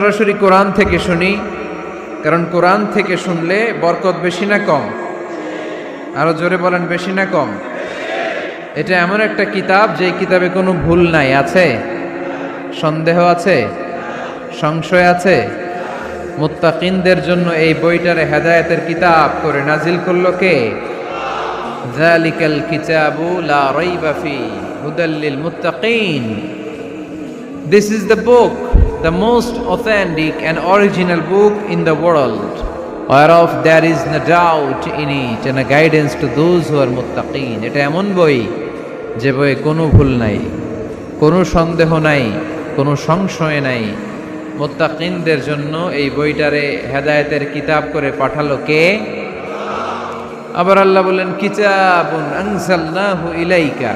সরাসরি কোরআন থেকে শুনি, কারণ কোরআন থেকে শুনলে বরকত বেশি না কম? আরো জোরে বলেন, বেশি না কম? এটা এমন একটা কিতাব যে কিতাবে কোনো ভুল নাই। আছে? সন্দেহ আছে? সংশয় আছে? মুত্তাকিনদের জন্য এই বইটারে হেদায়েতের কিতাব করে নাজিল করলো কে? যালিকাল কিতাবু লা রাইবা ফি হুদাল লিল মুত্তাকিন। This is the book, the most authentic and original book in the world, whereof there is no doubt in it and a guidance to those who are muttaqin. এটা এমন বই যে বইয়ে কোনো ভুল নাই, কোনো সন্দেহ নাই, কোনো সংশয় নাই। মুত্তাকিনদের জন্য এই বইটারে হেদায়েতের কিতাব করে পাঠালো কে? আবার আল্লাহ বলেন, কিতাবুন আনজালনাহু ইলাইকা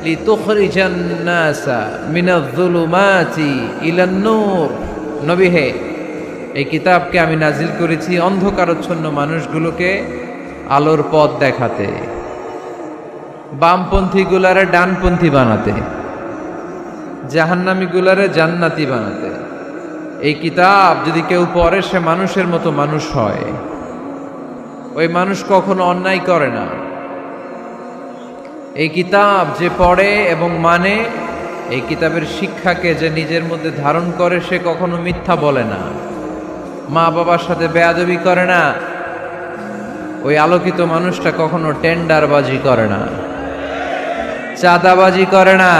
লিতুখরিজান নাসা মিনাজ-যুলুমাতি ইলান-নূর। নবী হে, এই কিতাবকে আমি নাজিল করেছি অন্ধকারাচ্ছন্ন মানুষগুলোকে আলোর পথ দেখাতে, বামপন্থীগুলারে ডানপন্থী বানাতে, জাহান্নামীগুলারে জান্নাতি বানাতে। এই কিতাব যদি কেউ পড়ে সে মানুষের মতো মানুষ হয়। ওই মানুষ কখনো অন্যায় করে না। এই কিতাব যে পড়ে এবং মানে, এই কিতাবের শিক্ষাকে যে নিজের মধ্যে ধারণ করে, সে কখনো মিথ্যা বলে না, মা বাবার সাথে বেয়াদবি করে না। ওই আলোকিত মানুষটা কখনো টেন্ডারবাজি করে না, চাঁদাবাজি করে না,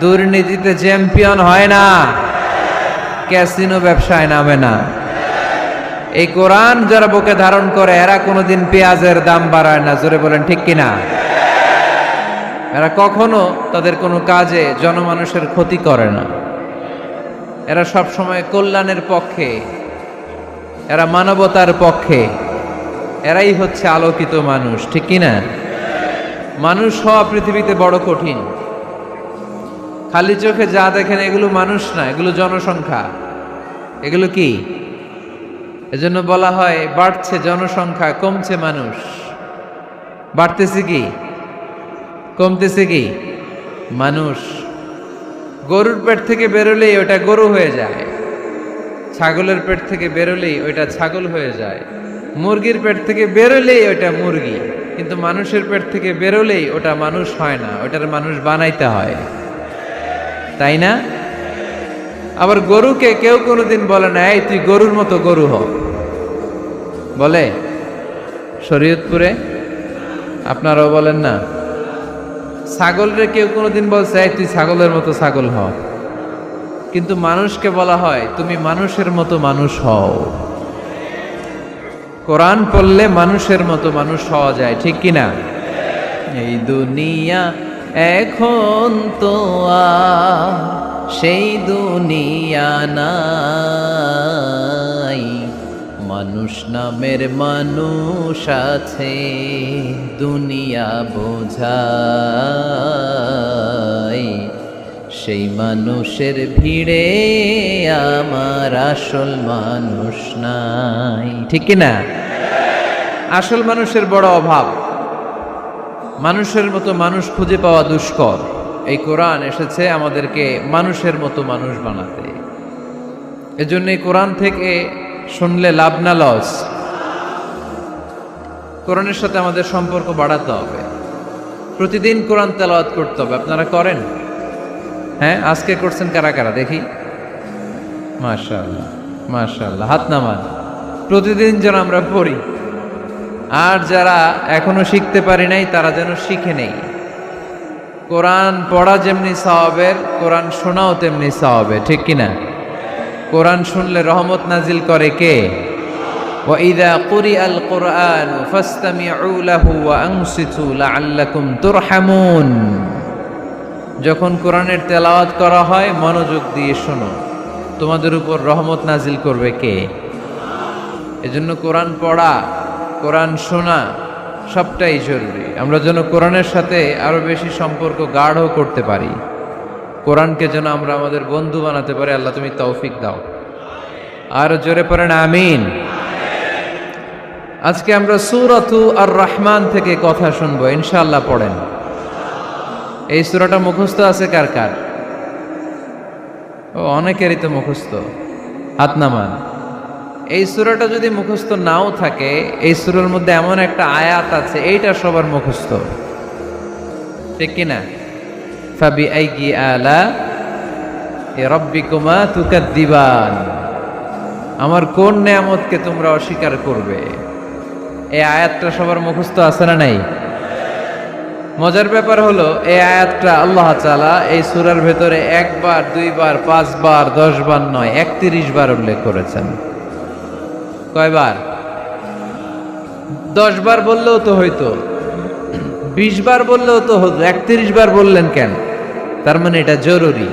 দুর্নীতিতে চ্যাম্পিয়ন হয় না, ক্যাসিনো ব্যবসায় নামে না। এই কোরআন যারা বুকে ধারণ করে এরা কোনোদিন পেঁয়াজের দাম বাড়ায় না। জোরে বলেন ঠিক কিনা? এরা কখনো তাদের কোনো কাজে জনমানুষের ক্ষতি করে না। এরা সব সময় কল্যাণের পক্ষে, এরা মানবতার পক্ষে। এরাই হচ্ছে আলোকিত মানুষ, ঠিক কিনা? মানুষ হওয়া পৃথিবীতে বড় কঠিন। খালি চোখে যা দেখেন এগুলো মানুষ না, এগুলো জনসংখ্যা। এগুলো কি? এজন্য বলা হয় বাড়ছে জনসংখ্যা, কমছে মানুষ। বাড়তেছে কি, কমতেছে কি? মানুষ। গরুর পেট থেকে বেরোলেই ওটা গরু হয়ে যায়, ছাগলের পেট থেকে বেরোলেই ওইটা ছাগল হয়ে যায়, মুরগির পেট থেকে বেরোলেই ওটা মুরগি। কিন্তু মানুষের পেট থেকে বেরোলেই ওটা মানুষ হয় না, ওটার মানুষ বানাইতে হয়, তাই না? আবার গরুকে কেউ কোনোদিন বলে না, এই তুই গরুর মতো গরু হ। বলে? শরীয়তপুরে আপনারাও বলেন না? ছাগলরে কেউ কোনোদিন বলছে, এই তুই ছাগলের মতো ছাগল হ। কিন্তু মানুষকে বলা হয়, তুমি মানুষের মতো মানুষ হও। কোরআন পড়লে মানুষের মতো মানুষ হওয়া যায়, ঠিক কিনা? এই দুনিয়া এখন তো সেই দুনিয়া নাই, মানুষ নামের মানুষ আছে, দুনিয়া বোঝাই। সেই মানুষের ভিড়ে আমার আসল মানুষ নাই, ঠিক কিনা? আসল মানুষের বড় অভাব। মানুষের মতো মানুষ খুঁজে পাওয়া দুষ্কর। এই কোরআন এসেছে আমাদেরকে মানুষের মতো মানুষ বানাতে। এজন্য এই কোরআন থেকে শুনলে লাভ না লস? কোরআনের সাথে আমাদের সম্পর্ক বাড়াতে হবে। প্রতিদিন কোরআন তেলাওয়াত করতে হবে। আপনারা করেন? হ্যাঁ, আজকে করছেন কারা কারা দেখি? মাশাআল্লাহ, মাশাআল্লাহ, হাত নামান। প্রতিদিন যেন আমরা পড়ি। আর যারা এখনো শিখতে পারি নাই তারা যেন শিখে নেই। কোরআন পড়া যেমনি সওয়াবের, কোরআন শোনাও তেমনি সওয়াবের, ঠিক কিনা? কোরআন শুনলে রহমত নাজিল করে কে? ওয়াইদা কুরিআল কুরআন ফাসতামিউ লাহু ওয়া আনসিতু লাআল্লাকুম তুরহামুন। যখন কোরআনের তেলাওয়াত করা হয় মনোযোগ দিয়ে শোনো, তোমাদের উপর রহমত নাজিল করবে কে? এজন্য কোরআন পড়া, কোরআন শোনা সবটাই জরুরি। আমরা যেন কোরআনের সাথে আরো বেশি সম্পর্ক গাঢ় করতে পারি, কোরআনকে যেন আমরা আমাদের বন্ধু বানাতে পারি। আল্লাহ তুমি তৌফিক দাও। আর জোরে পড়েন আমিন। আজকে আমরা সূরাতু আর রহমান থেকে কথা শুনবো ইনশাআল্লাহ। পড়েন। এই সূরাটা মুখস্থ আছে কার কার? ও অনেকেরই তো মুখস্থ, হাত নামান। এই সূরাটা যদি মুখস্থ নাও থাকে, এই সূরার মধ্যে এমন একটা আয়াত আছে এইটা সবার মুখস্থ, ঠিক কিনা? ফাবি আইয়ি আলা রাব্বিকুমা তুকাদ্দিবান, আমার কোন নেয়ামতকে তোমরা অস্বীকার করবে। এই আয়াতটা সবার মুখস্থ আছে না নাই? মজার ব্যাপার হলো এই আয়াতটা আল্লাহ তাআলা এই সূরার ভেতরে একবার, দুইবার, 5 বার, 10 বার নয়, 31 বার উল্লেখ করেছেন। কয়বার? 10 বার বললেও তো হইতো, 20 বার বললেও তো হতো, 31 বার বললেন কেন? তার মানে এটা জরুরি,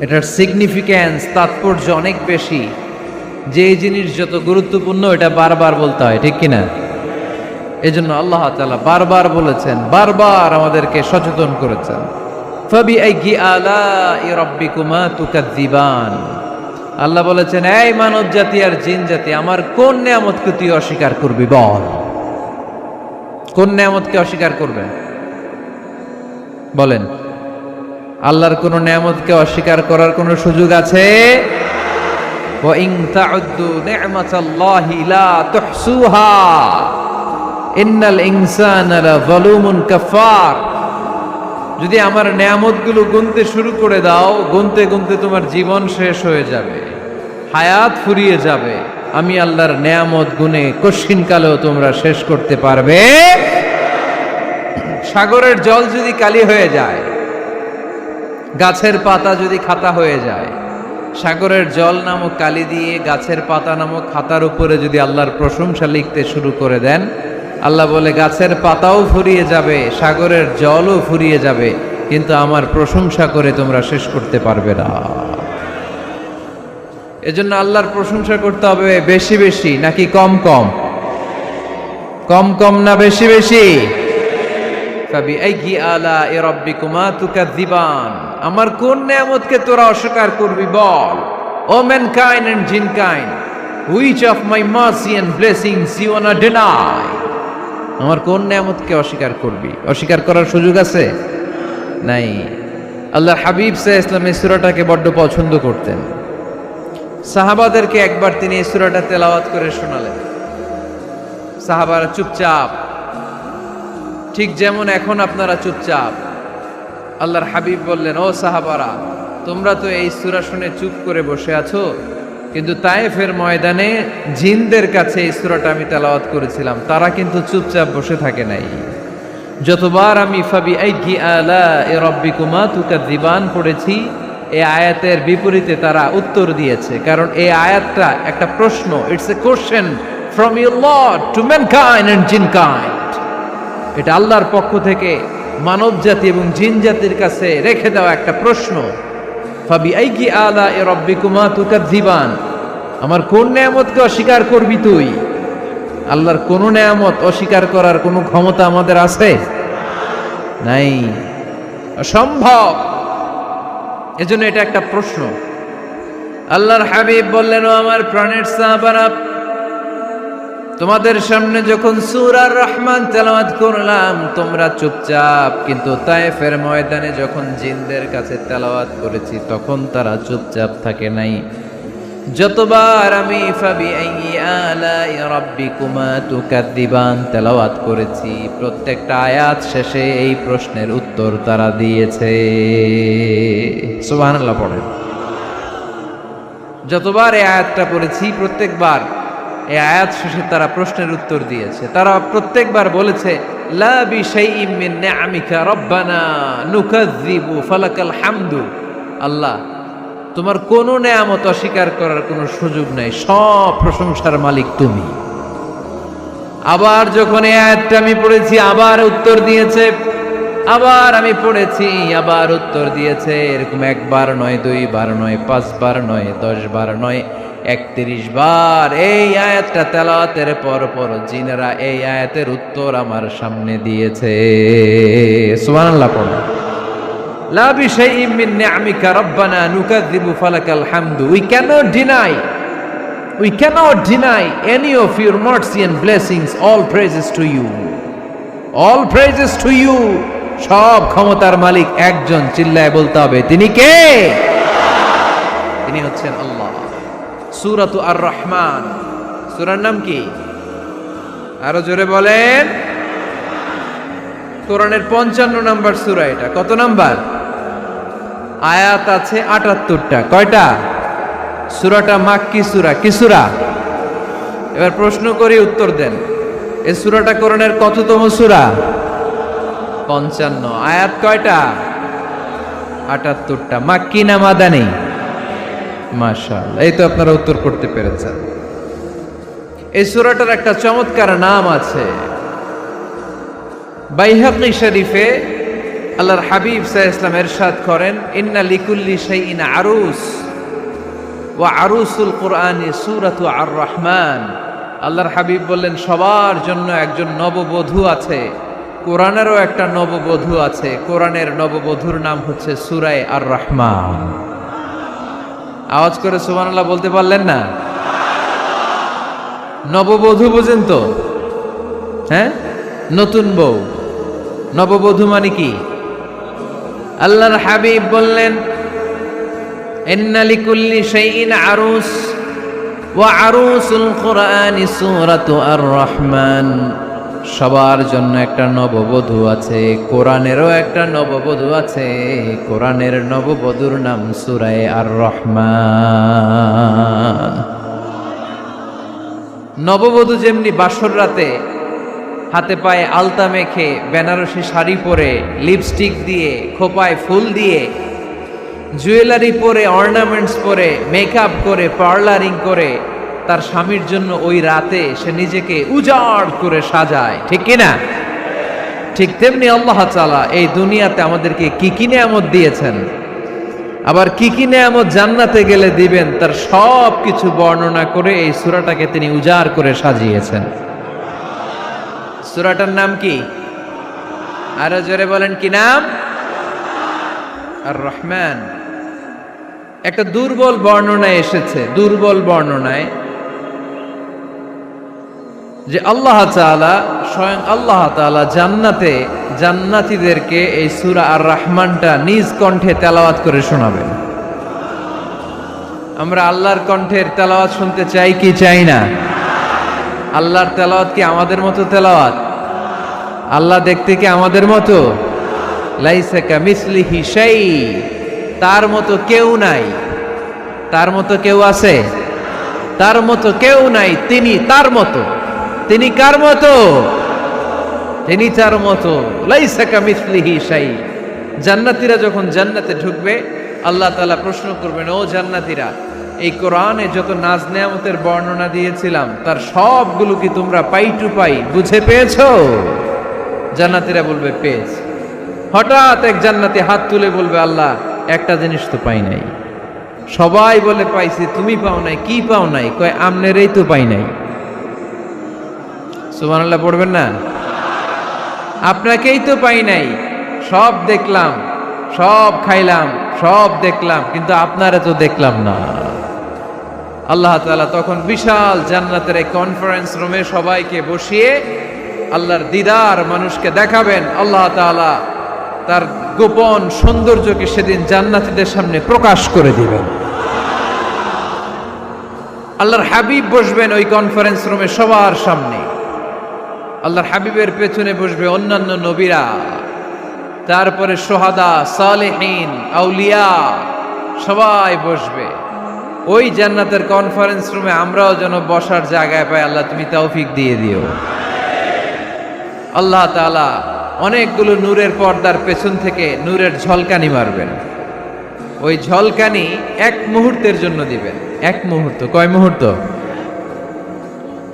এটার সিগনিফিক্যান্স, তাৎপর্য অনেক বেশি। যে জিনিস যত গুরুত্বপূর্ণ এটা বারবার বলতে হয়, ঠিক কিনা? এজন্য আল্লাহ তাআলা বারবার বলেছেন, বারবার আমাদেরকে সচেতন করেছেন। ফাবি আইয়ি আলাই রাব্বিকুমা তুকাদ্দিবান, আল্লাহ বলেছেন, এই মানব জাতি আর জিন জাতি, আমার কোন নেয়ামতকে তুই অস্বীকার করবি বল। কোন নেয়ামতকে অস্বীকার করবে বলেন? আল্লাহর কোন নেয়ামতকে অস্বীকার করার কোন সুযোগ আছে? ওয়া ইন তাউদ্দু নি'মাতাল্লাহি লা তুহসুহা ইন্নাল ইনসানা লাযালুমুন কাফার। যদি আমার নেয়ামতগুলো গুনতে শুরু করে দাও, গুনতে গুনতে তোমার জীবন শেষ হয়ে যাবে, হায়াত ফুরিয়ে যাবে। আমি আল্লাহর নেয়ামত গুনে কশিনকালেও তোমরা শেষ করতে পারবে। সাগরের জল যদি কালি হয়ে যায়, গাছের পাতা যদি খাতা হয়ে যায়, সাগরের জল নামক কালি দিয়ে গাছের পাতা নামক খাতার উপরে যদি আল্লাহর প্রশংসা লিখতে শুরু করে দেন, আল্লাহ বলে গাছের পাতাও ফুরিয়ে যাবে, সাগরের জলও ফুরিয়ে যাবে, কিন্তু আমার প্রশংসা করে তোমরা শেষ করতে পারবে না। এজন্য আল্লাহর প্রশংসা করতে হবে বেশি বেশি নাকি কম কম? কম কম না বেশি বেশি? ফাবি আইয়ি আলাই রাব্বিকুমা তুকাদ্দিবান, আমার কোন নেয়ামতকে তোরা অস্বীকার করবি বল। O mankind and jinnkind, which of my mercy and blessings you want deny. আমার কোন নেয়ামতকে অস্বীকার করবি? অস্বীকার করার সুযোগ আছে? নাই। আল্লাহর হাবিব সাল্লাল্লাহু আলাইহি ওয়াসাল্লাম এই সূরাটাকে বড্ড পছন্দ করতেন। সাহাবাদেরকে একবার তিনি এই সূরাটা তেলাওয়াত করে শোনালেন। সাহাবারা চুপচাপ, ঠিক যেমন এখন আপনারা চুপচাপ। আল্লাহর হাবিব বললেন, ও সাহাবারা, তোমরা তো এই সূরা শুনে চুপ করে বসে আছো, কিন্তু তায়েফের ময়দানে জিনদের কাছে এই সূরাটা আমি তেলাওয়াত করেছিলাম, তারা কিন্তু চুপচাপ বসে থাকে নাই। যতবার আমি ফাবি আইয়ি আলাই রাব্বিকুমা তুকাদ্দিবান পড়েছি, এই আয়াতের বিপরীতে তারা উত্তর দিয়েছে, কারণ এই আয়াতটা একটা প্রশ্ন। It's a question from your lord to mankind and jinnkind. এটা আল্লাহর পক্ষ থেকে মানব জাতি এবং জিন জাতির কাছে রেখে দেওয়া একটা প্রশ্ন। ফাবি আইয়ি আলাই রাব্বিকুমা তুকাদ্দিবান, আমার কোন নেয়ামতকে অস্বীকার করবি তুই? আল্লাহর কোন নেয়ামত অস্বীকার করার কোনো ক্ষমতা আমাদের আছে? নাই, অসম্ভব। এজন্য এটা একটা প্রশ্ন। আল্লাহর হাবিব বললেন, ও আমার প্রাণের সাহাবারা, তোমাদের সামনে যখন সূরা রহমান তেলাওয়াত করলাম তোমরা চুপচাপ, কিন্তু তায়েফের ময়দানে যখন জিনদের কাছে তেলাওয়াত করেছি তখন তারা চুপচাপ থাকে নাই। যতবার আমি ফাবি আইয়ি আলাই রাব্বিকুমা তুকাদ্দিবান তেলাওয়াত করেছি, প্রত্যেকটা আয়াত শেষে এই প্রশ্নের উত্তর তারা দিয়েছে। সুবহানাল্লাহ পড়েন। যতবার এই আয়াতটা পড়েছি প্রত্যেকবার এই আয়াত শেষে তারা প্রশ্নের উত্তর দিয়েছে। তারা প্রত্যেকবার বলেছে, লা বিশাইইম মিন নিআমিকা রাব্বানা নুকাযযিবু ফালাকাল হামদু। আল্লাহ, তোমার কোন নেয়ামত অস্বীকার করার কোনো সুযোগ নাই, সব প্রশংসার মালিক তুমি। আবার যখন এই আয়াতটা আমি পড়েছি আবার উত্তর দিয়েছে, আবার আমি পড়েছি আবার উত্তর দিয়েছে। এরকম একবার নয়, 2 বার নয়, 5 বার নয়, 10 বার নয়, 31 বার এই আয়াতটা তেলাওয়াতের পর পর জিনেরা এই আয়াতের উত্তর আমার সামনে দিয়েছে। সুবহানাল্লাহ পড়ো। লা বিশাইইম মিন নিআমিকা রাব্বানা নুকাযযিবু ফালাকাল হামদু। We cannot deny any of your mercy and blessings. All praises to you. All praises to you. সব ক্ষমতার মালিক একজন, চিল্লায় বলতে হবে তিনি কে? ইনি হচ্ছেন আল্লাহ। সূরাতু আর রহমান, সূরার নাম কি? আরো জোরে বলেন। কোরআনের 55 নাম্বার সূরা এটা। কত নাম্বার? আয়াত আছে 78টা। কয়টা? সূরাটা মাক্কি সূরা। কি সূরা? এবার প্রশ্ন করি, উত্তর দেন। এই সূরাটা কোরআনের কততম সূরা? 55। আয়াত কয়টা? 78টা। মাক্কি না মাদানী? মাশাআল্লাহ, এই তো আপনারা উত্তর করতে পেরেছেন। এই সূরাটার একটা চমৎকার নাম আছে। বাইহাকী শরীফে আল্লাহর হাবিব সাল্লাল্লাহু আলাইহি ওয়াসাল্লাম ইরশাদ করেন, ইন্না লিকুল্লি শাইইন আরুস ওয়া আরুসুল কুরআনি সূরাতু আর রহমান। আল্লাহর হাবিব বললেন, সবার জন্য একজন নববধূ আছে, কোরআনেরও একটা নববধূ আছে। কোরআনের নববধূর নাম হচ্ছে সূরা আর রহমান। আওয়াজ করে সুবহানাল্লাহ বলতে পারলেন না? নববধূ বুঝেন তো? হ্যাঁ, নতুন বউ। নববধূ মানে কি? আল্লাহর হাবিব বললেন, ইন্না লিকুল্লি শাইইন আরুস ওয়া আরুসুল কুরআনি সূরাতু আর রহমান। সবার জন্য একটা নববধূ আছে, কোরআনেরও একটা নববধূ আছে। কোরআনের নববধূর নাম সূরা আর রহমান। নববধূ যেমনি বাসর রাতে হাতে পায়ে আলতা মেখে, বেনারসি শাড়ি পরে, লিপস্টিক দিয়ে, খোপায় ফুল দিয়ে, জুয়েলারি পরে, অর্নামেন্টস পরে, মেকআপ করে, পার্লারিং করে তার স্বামীর জন্য ওই রাতে সে নিজেকে উজাড় করে সাজায়, ঠিক কিনা? ঠিক তেমনি আল্লাহ তাআলা এই দুনিয়াতে আমাদেরকে কি কি নেয়ামত দিয়েছেন, আবার কি কি নেয়ামত জান্নাতে গেলে দিবেন, তার সব কিছু বর্ণনা করে এই সূরাটাকে তিনি উজাড় করে সাজিয়েছেন। সূরাটার নাম কি? আরো জোরে বলেন, কি নাম? আর রহমান। একটা দুর্বল বর্ণনায় এসেছে, দুর্বল বর্ণনায়, যে আল্লাহ তাআলা, স্বয়ং আল্লাহ তাআলা জান্নাতে জান্নাতীদেরকে এই সূরা আর রহমানটা নিজ কণ্ঠে তেলাওয়াত করে শোনাবেন। আমরা আল্লাহর কণ্ঠের তেলাওয়াত শুনতে চাই কি চাই না? আল্লাহর তেলাওয়াত কি আমাদের মতো তেলাওয়াত? আল্লাহ দেখতে কি আমাদের মতো? লাইসা কামিসলিহি শাই, তার মতো কেউ নাই। তার মতো কেউ আছে? তার মতো কেউ নাই। তিনি তার মতো। তিনি কার মতো? তিনি তার মতো। লাইসা কামিসলিহি শাই। জান্নাতীরা যখন জান্নাতে ঢুকবে, আল্লাহ তাআলা প্রশ্ন করবেন, ও জান্নাতীরা, এই কোরআনে যত নাজ নেয়ামতের বর্ণনা দিয়েছিলাম তার সবগুলো কি তোমরা পাই টু পাই বুঝে পেয়েছো? জান্নাতীরা বলবে পেয়েছি। হঠাৎ এক জান্নাতি হাত তুলে বলবে, আল্লাহ একটা জিনিস তো পাই নাই। সবাই বলে পাইছি, তুমি পাও নাই। কি পাও নাই? কয় আমনেরই তো পাই নাই। সুবহানাল্লাহ পড়বেন না? আপনাকেই তো পাই নাই। সব দেখলাম, সব খাইলাম, সব দেখলাম, কিন্তু আপনারা তো দেখলাম না। আল্লাহ তাআলা তখন বিশাল জান্নাতের এক কনফারেন্স রুমে সবাইকে বসিয়ে আল্লাহর দিদার মানুষকে দেখাবেন। আল্লাহ তাআলা তার গোপন সৌন্দর্যকে সেদিন জান্নাতীদের সামনে প্রকাশ করে দিবেন। আল্লাহর হাবিব বসবেন ওই কনফারেন্স রুমে সবার সামনে। আল্লাহর হাবিবের পেছনে বসবে অন্যান্য নবীরা, তারপরে সোহাদা, সালেহীন, আউলিয়া সবাই বসবে। ওই জান্নাতের কনফারেন্স রুমে আমরাও যেন বসার জায়গায় পাই, আল্লাহ তুমি তৌফিক দিয়ে দিও। আল্লাহ তাআলা অনেকগুলো নূরের পর্দার পেছন থেকে নূরের ঝলকানি মারবেন। ওই ঝলকানি এক মুহূর্তের জন্য দিবেন। এক মুহূর্ত। কয় মুহূর্ত?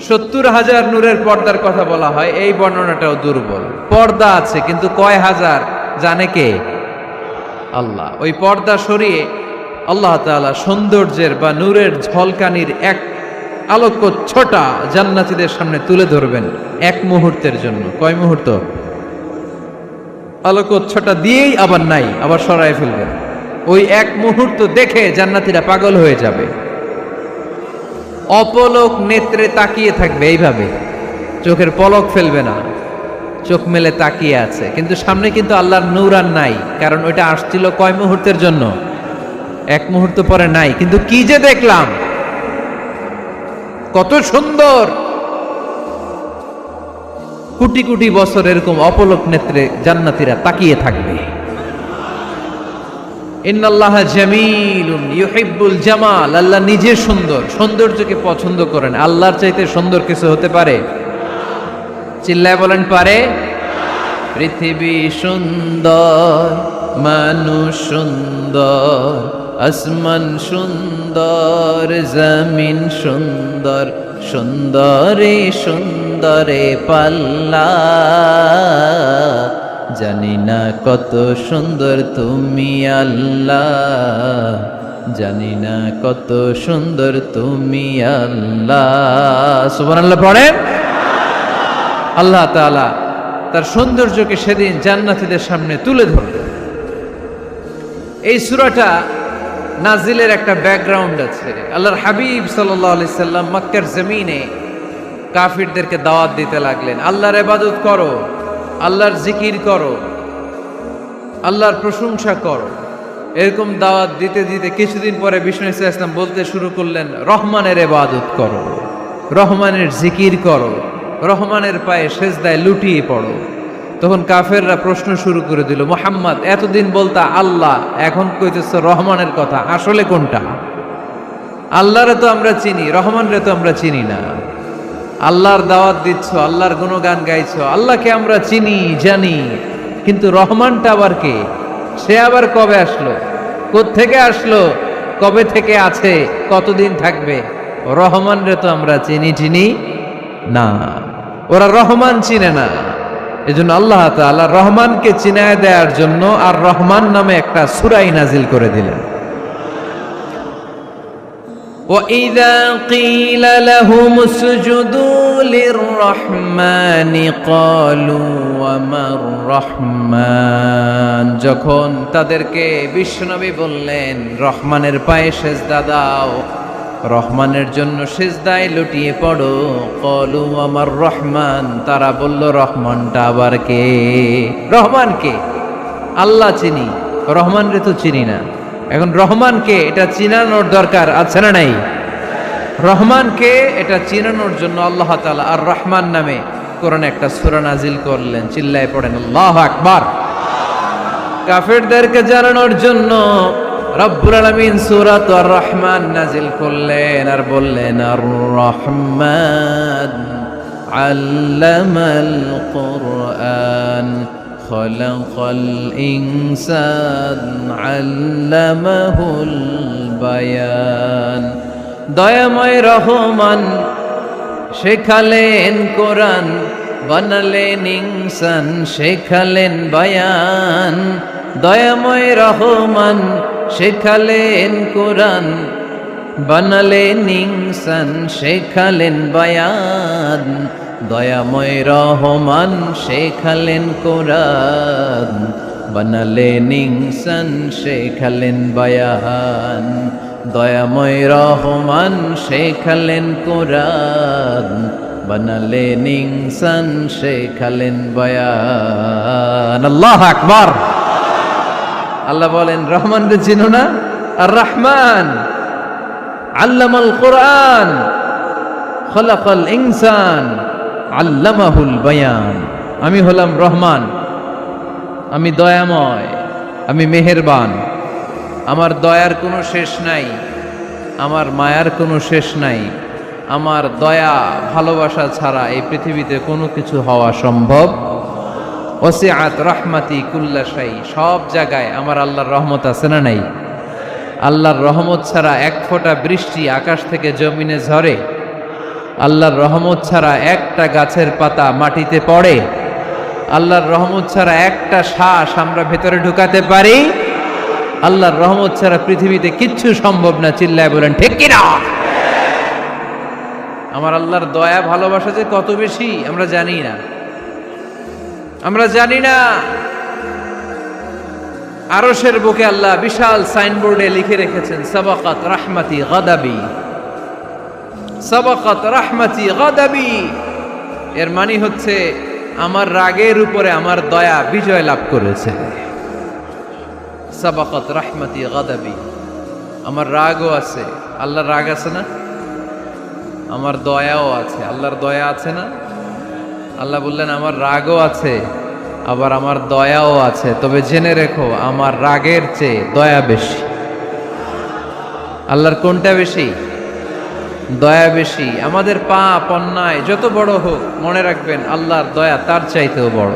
70,000 নূরের পর্দার কথা বলা হয়। এই বর্ণনাটাও দুর্বল। পর্দা আছে কিন্তু কয় হাজার জানে কে? আল্লাহ। ওই পর্দা সরিয়ে আল্লাহ তাআলা সৌন্দর্যের বা নূরের ঝলকানির এক আলোকচ্ছটা জান্নাতীদের সামনে তুলে ধরবেন এক মুহূর্তের জন্য। কয় মুহূর্ত? আলোকচ্ছটা দিয়েই আবার নাই, আবার সরায় ফেলবেন। ওই এক মুহূর্ত দেখে জান্নাতীরা পাগল হয়ে যাবে, অপলক নেত্রে তাকিয়ে থাকবে। এইভাবে চোখের পলক ফেলবে না, চোখ মেলে তাকিয়ে আছে। কিন্তু সামনে কিন্তু আল্লাহর নূর আর নাই, কারণ ওইটা আসছিল কয় মুহূর্তের জন্য? এক মুহূর্ত পরে নাই, কিন্তু কি যে দেখলাম, কত সুন্দর। কোটি কোটি বছর এরকম অপলক নেত্রে জান্নাতীরা তাকিয়ে থাকবে। ইন্নাল্লাহা জামিলুন ইউহিব্বুল জামাল, আল্লাহ নিজে সুন্দর, সৌন্দর্যকে পছন্দ করেন। আল্লাহর চাইতে সুন্দর কিছু হতে পারে? চিল্লায় বলেন পারে? পৃথিবী সুন্দর, মানুষ সুন্দর, আসমান সুন্দর, জমিন সুন্দর, সুন্দরে সুন্দরে পাল্লা, জানি না কত সুন্দর তুমি আল্লাহ, জানি না কত সুন্দর তুমি আল্লাহ। সুবহানাল্লাহ পড়েন। আল্লাহ তাআলা তার সৌন্দর্যকে সেদিন জান্নাতীদের সামনে তুলে ধরবে। এই সূরাটা নাজিলের একটা ব্যাকগ্রাউন্ড আছে। আল্লাহর হাবিব সাল্লাল্লাহু আলাইহি সাল্লাম মক্কার জমিনে কাফিরদেরকে দাওয়াত দিতে লাগলেন, আল্লাহর ইবাদত করো, আল্লাহর জিকির করো, আল্লাহর প্রশংসা করো। এরকম দাওয়াত দিতে দিতে কিছুদিন পরে বিষ্ণু সাল্লাল্লাহু আলাইহি ওয়াসাল্লাম বলতে শুরু করলেন, রহমানের ইবাদত করো, রহমানের জিকির করো, রহমানের পায়ে সেজদায় লুটিয়ে পড়ো। তখন কাফেররা প্রশ্ন শুরু করে দিল, মুহাম্মদ এতদিন বলতা আল্লাহ, এখন কইতেছ রহমানের কথা, আসলে কোনটা? আল্লাহরে তো আমরা চিনি, রহমানরে তো আমরা চিনি না। আল্লাহর দাওয়াত দিচ্ছ, আল্লাহর গুণগান গাইছো, আল্লাহকে আমরা চিনি জানি, কিন্তু রহমানটা আবার কে? সে আবার কবে আসলো, কোত্থেকে আসলো, কবে থেকে আছে, কতদিন থাকবে? রহমানরে তো আমরা চিনি না। ওরা রহমান চিনে না। এজন্য আল্লাহ তাআলা রহমানকে চিনায় দেওয়ার জন্য আর রহমান নামে একটা সূরা নাজিল করে দিলেন। وَإِذَا قِيلَ لَهُمُ اسْجُدُوا لِلرَّحْمَنِ قَالُوا وَمَا الرَّحْمَنُ, যখন তাদেরকে বিশ্বনবী বললেন রহমানের পায়ে সেজদা দাও, রহমানের জন্য সেজদায় লুটিয়ে পড়ো, ক্বালু আমার রহমান, তারা বলল রহমানটা আবার কে? রহমান কে? আল্লাহ চিনি, রহমানরে তো চিনি না। এখন রহমানকে এটা চিনানোর দরকার আছে না নাই? রহমানকে এটা চিনানোর জন্য আল্লাহ তাআলা আর রহমান নামে কোরআনে একটা সূরা নাজিল করলেন। চিল্লায় পড়েন আল্লাহু আকবার। কাফেরদেরকে জানানোর জন্য রব্বুল আলামিন সূরাত আর রহমান নাজিল করলেন আর বললেন, আর রহমান আল্লামাল কুরআন খলাকাল ইনসান আল্লামাহুল বায়ান, দয়াময় রহমান শেখালেন কোরআন, বানালেন ইনসান শেখালেন বায়ান, দয়াময় রহমান শেখালেন কোরআন, বানালেন ইনসান শেখালেন বায়ান, দয়াময় রহমান শেখালেন কোরআন, বানালেন ইনসান শেখালেন বায়ান, দয়াময় রহমান শেখালেন কোরআন, বানালেন ইনসান শেখালেন বায়ান। আল্লাহু আকবার। আল্লাহ বলেন রহমানকে চিনো না? আর রহমান আল্লামাল কোরআন খলাকাল ইনসান আল্লামাহুল বায়ান। আমি হলাম রহমান, আমি দয়াময়, আমি মেহেরবান, আমার দয়ার কোনো শেষ নাই, আমার মায়ার কোনো শেষ নাই, আমার দয়া ভালোবাসা ছাড়া এই পৃথিবীতে কোনো কিছু হওয়া সম্ভব। ওসিআত রাহমাতি কুল্লা শাই, সব জায়গায় আমার আল্লাহর রহমত আছে না নাই? আল্লাহর রহমত ছাড়া এক ফোঁটা বৃষ্টি আকাশ থেকে জমিনে ঝরে? আল্লাহর রহমত ছাড়া একটা গাছের পাতা মাটিতে পড়ে? আল্লাহর রহমত ছাড়া একটা শ্বাস আমরা ভেতরে ঢুকাতে পারি? আল্লাহর রহমত ছাড়া পৃথিবীতে কিচ্ছু সম্ভব না। চিল্লায় বলেন ঠিক কিনা? আমার আল্লাহর দয়া ভালোবাসা যে কত বেশি আমরা জানি না, আমরা জানি না। আরশের বুকে আল্লাহ বিশাল সাইনবোর্ডে লিখে রেখেছেন সাবাকাত রাহমাতি গাদাবি, সাবাকাত রাহমাতি গাদাবি। এর মানে হচ্ছে আমার রাগের উপরে আমার দয়া বিজয় লাভ করেছে। সাবাকাত রাহমাতি গাদাবি, আমার রাগও আছে। আল্লাহর রাগ আছে না? আমার দয়াও আছে। আল্লাহর দয়া আছে না? আল্লাহ বললেন আমার রাগও আছে, আবার আমার দয়াও আছে, তবে জেনে রেখো আমার রাগের চেয়ে দয়া বেশি। আল্লাহর কোনটা বেশি? দয়া বেশি। আমাদের পাপ অন্যায় যত বড় হোক, মনে রাখবেন আল্লাহর দয়া তার চাইতেও বড়।